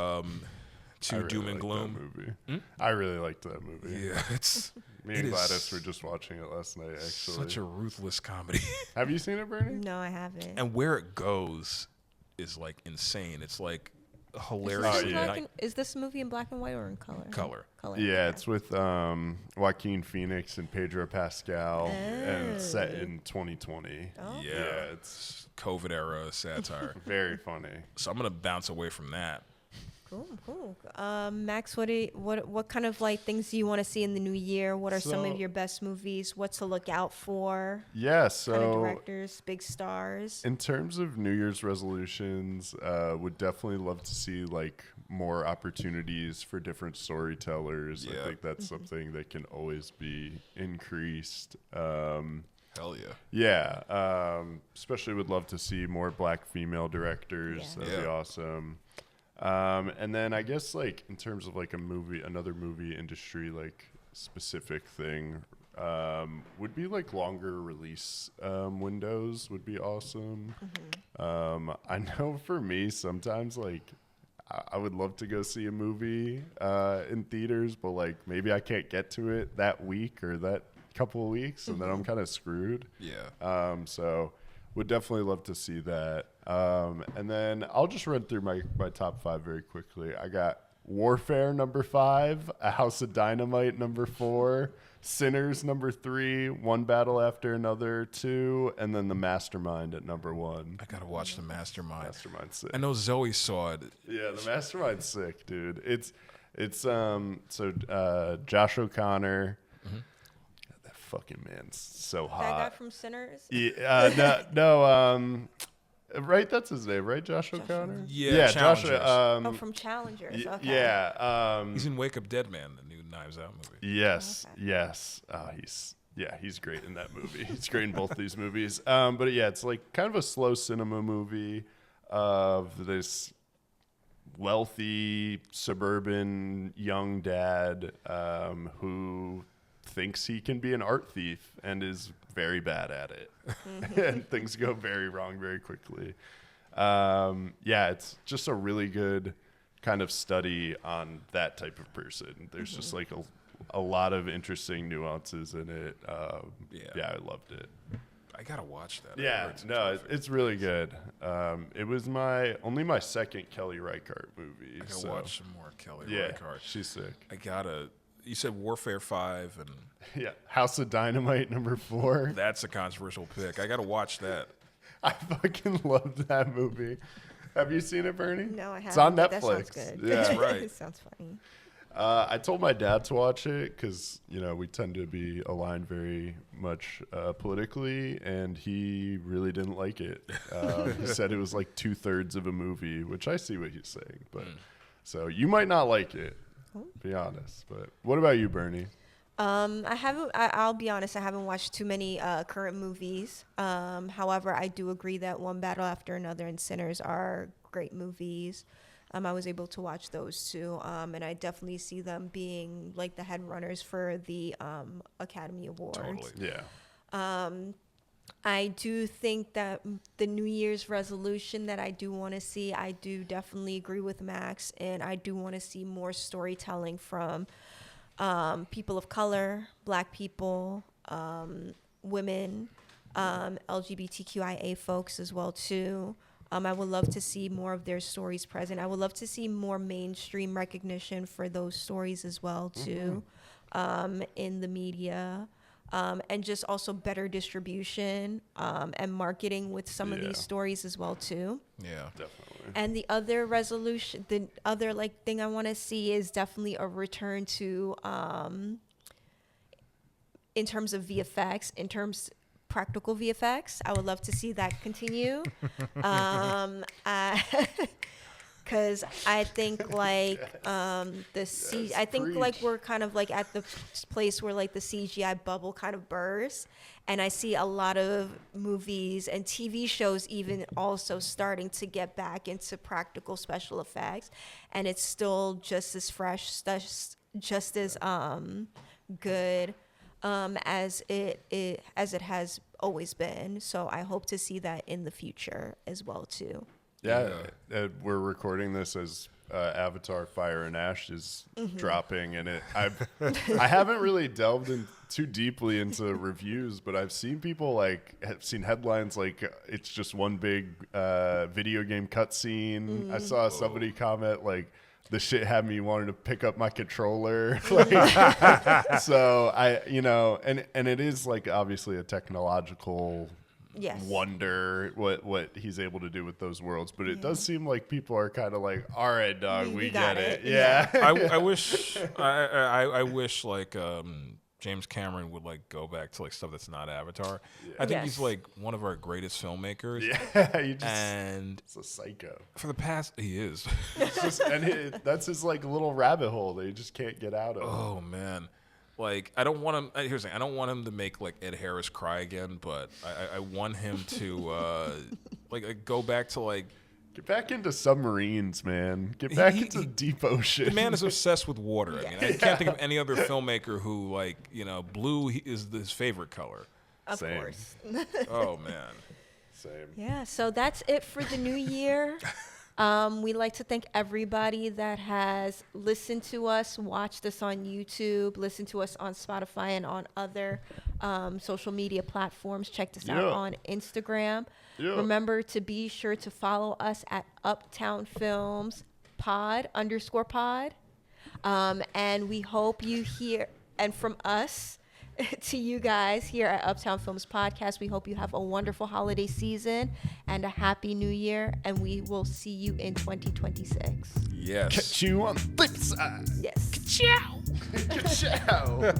doom and gloom. Movie. I really liked that movie. Yeah, it's me and Gladys were just watching it last night. Actually, such a ruthless comedy. Have you seen it, Bernie? No, I haven't. And where it goes is, like, insane. It's, like, hilarious. Is this movie in black and white or in color? Color. Yeah, it's with Joaquin Phoenix and Pedro Pascal, and it's set in 2020. Oh. Yeah, it's COVID era satire. Very funny. So I'm gonna bounce away from that. Cool. Max, what kind of, like, things do you want to see in the new year? What are some of your best movies? What to look out for? Yeah, so kind of directors, big stars. In terms of New Year's resolutions, would definitely love to see, like, more opportunities for different storytellers. Yeah. I think that's something that can always be increased. Hell yeah. Yeah, especially would love to see more Black female directors. Yeah. That'd be awesome. And then I guess, like, in terms of, like, another movie industry, like, specific thing, would be, like, longer release windows would be awesome. I know for me, sometimes, like, I would love to go see a movie in theaters, but, like, maybe I can't get to it that week or that couple of weeks, and then I'm kind of screwed. Yeah. So would definitely love to see that. And then I'll just run through my top 5 very quickly. I got Warfare #5, A House of Dynamite #4, Sinners #3, One Battle After Another 2, and then The Mastermind at #1. I gotta watch The Mastermind. Mastermind's sick. I know Zoe saw it. Yeah, The Mastermind's sick, dude. It's Josh O'Connor. That fucking man's so hot. That guy from Sinners? Yeah, no, right, that's his name, right? Josh O'Connor? Yeah, Josh. From Challengers. Okay. Yeah. He's in Wake Up Dead Man, the new Knives Out movie. Yes, yes. He's great in that movie. He's great in both these movies. But yeah, it's like kind of a slow cinema movie of this wealthy suburban young dad who thinks he can be an art thief and is very bad at it. And things go very wrong very quickly. It's just a really good kind of study on that type of person. There's just like a lot of interesting nuances in it. I loved it. I gotta watch that. Yeah, no, it's really good. It was only my second Kelly Reichardt movie. I gotta watch some more Kelly Reichardt. She's sick. You said Warfare 5 and yeah, House of Dynamite #4. That's a controversial pick. I gotta watch that. I fucking loved that movie. Have you seen it, Bernie? No, I haven't. It's on Netflix. That sounds good. Yeah, That's right. It sounds funny. I told my dad to watch it because, we tend to be aligned very much politically, and he really didn't like it. He said it was like 2/3 of a movie, which I see what he's saying. But so you might not like it, be honest. But what about you, Bernie? I'll be honest, I haven't watched too many current movies. However, I do agree that One Battle After Another and Sinners are great movies. I was able to watch those too, and I definitely see them being like the head runners for the Academy Awards. Totally. Yeah. I do think that the New Year's resolution that I do want to see, I do definitely agree with Max, and I do want to see more storytelling from people of color, Black people, women, LGBTQIA folks as well too. I would love to see more of their stories present. I would love to see more mainstream recognition for those stories as well, too, in the media. And just also better distribution and marketing with some of these stories as well, too. Yeah, definitely. And the other resolution, the other thing I want to see is definitely a return to, in terms of VFX, practical VFX. I would love to see that continue. Because I think I think we're kind of at the place where the CGI bubble kind of bursts, and I see a lot of movies and TV shows even also starting to get back into practical special effects, and it's still just as fresh, just as good as it has always been. So I hope to see that in the future as well too. Yeah, we're recording this as Avatar: Fire and Ash is dropping, and I haven't really delved in too deeply into reviews, but I've seen people have seen headlines it's just one big video game cutscene. I saw somebody comment the shit had me wanting to pick up my controller. So and it is obviously a technological wonder what he's able to do with those worlds, but it does seem like people are kind of all right, dog, we get it. Yeah. I wish James Cameron would go back to stuff that's not Avatar. I think he's one of our greatest filmmakers. Yeah, it's a psycho. For the past, he is. That's his little rabbit hole that he just can't get out of. Oh man. I don't want him. Here's the thing. I don't want him to make Ed Harris cry again, but I want him to go back to get back into submarines, man. Get back into deep ocean. The man is obsessed with water. I mean, I can't think of any other filmmaker who blue is his favorite color. Of course. Oh man. Same. Yeah. So that's it for the new year. We'd like to thank everybody that has listened to us, watched us on YouTube, listened to us on Spotify and on other social media platforms. Checked us out on Instagram. Yeah. Remember to be sure to follow us at Uptown Films _pod. And we hope you hear, and from us to you guys here at Uptown Films Podcast, we hope you have a wonderful holiday season and a happy new year, and we will see you in 2026. Yes. Catch you on the flip side. Yes. Ciao. Ciao.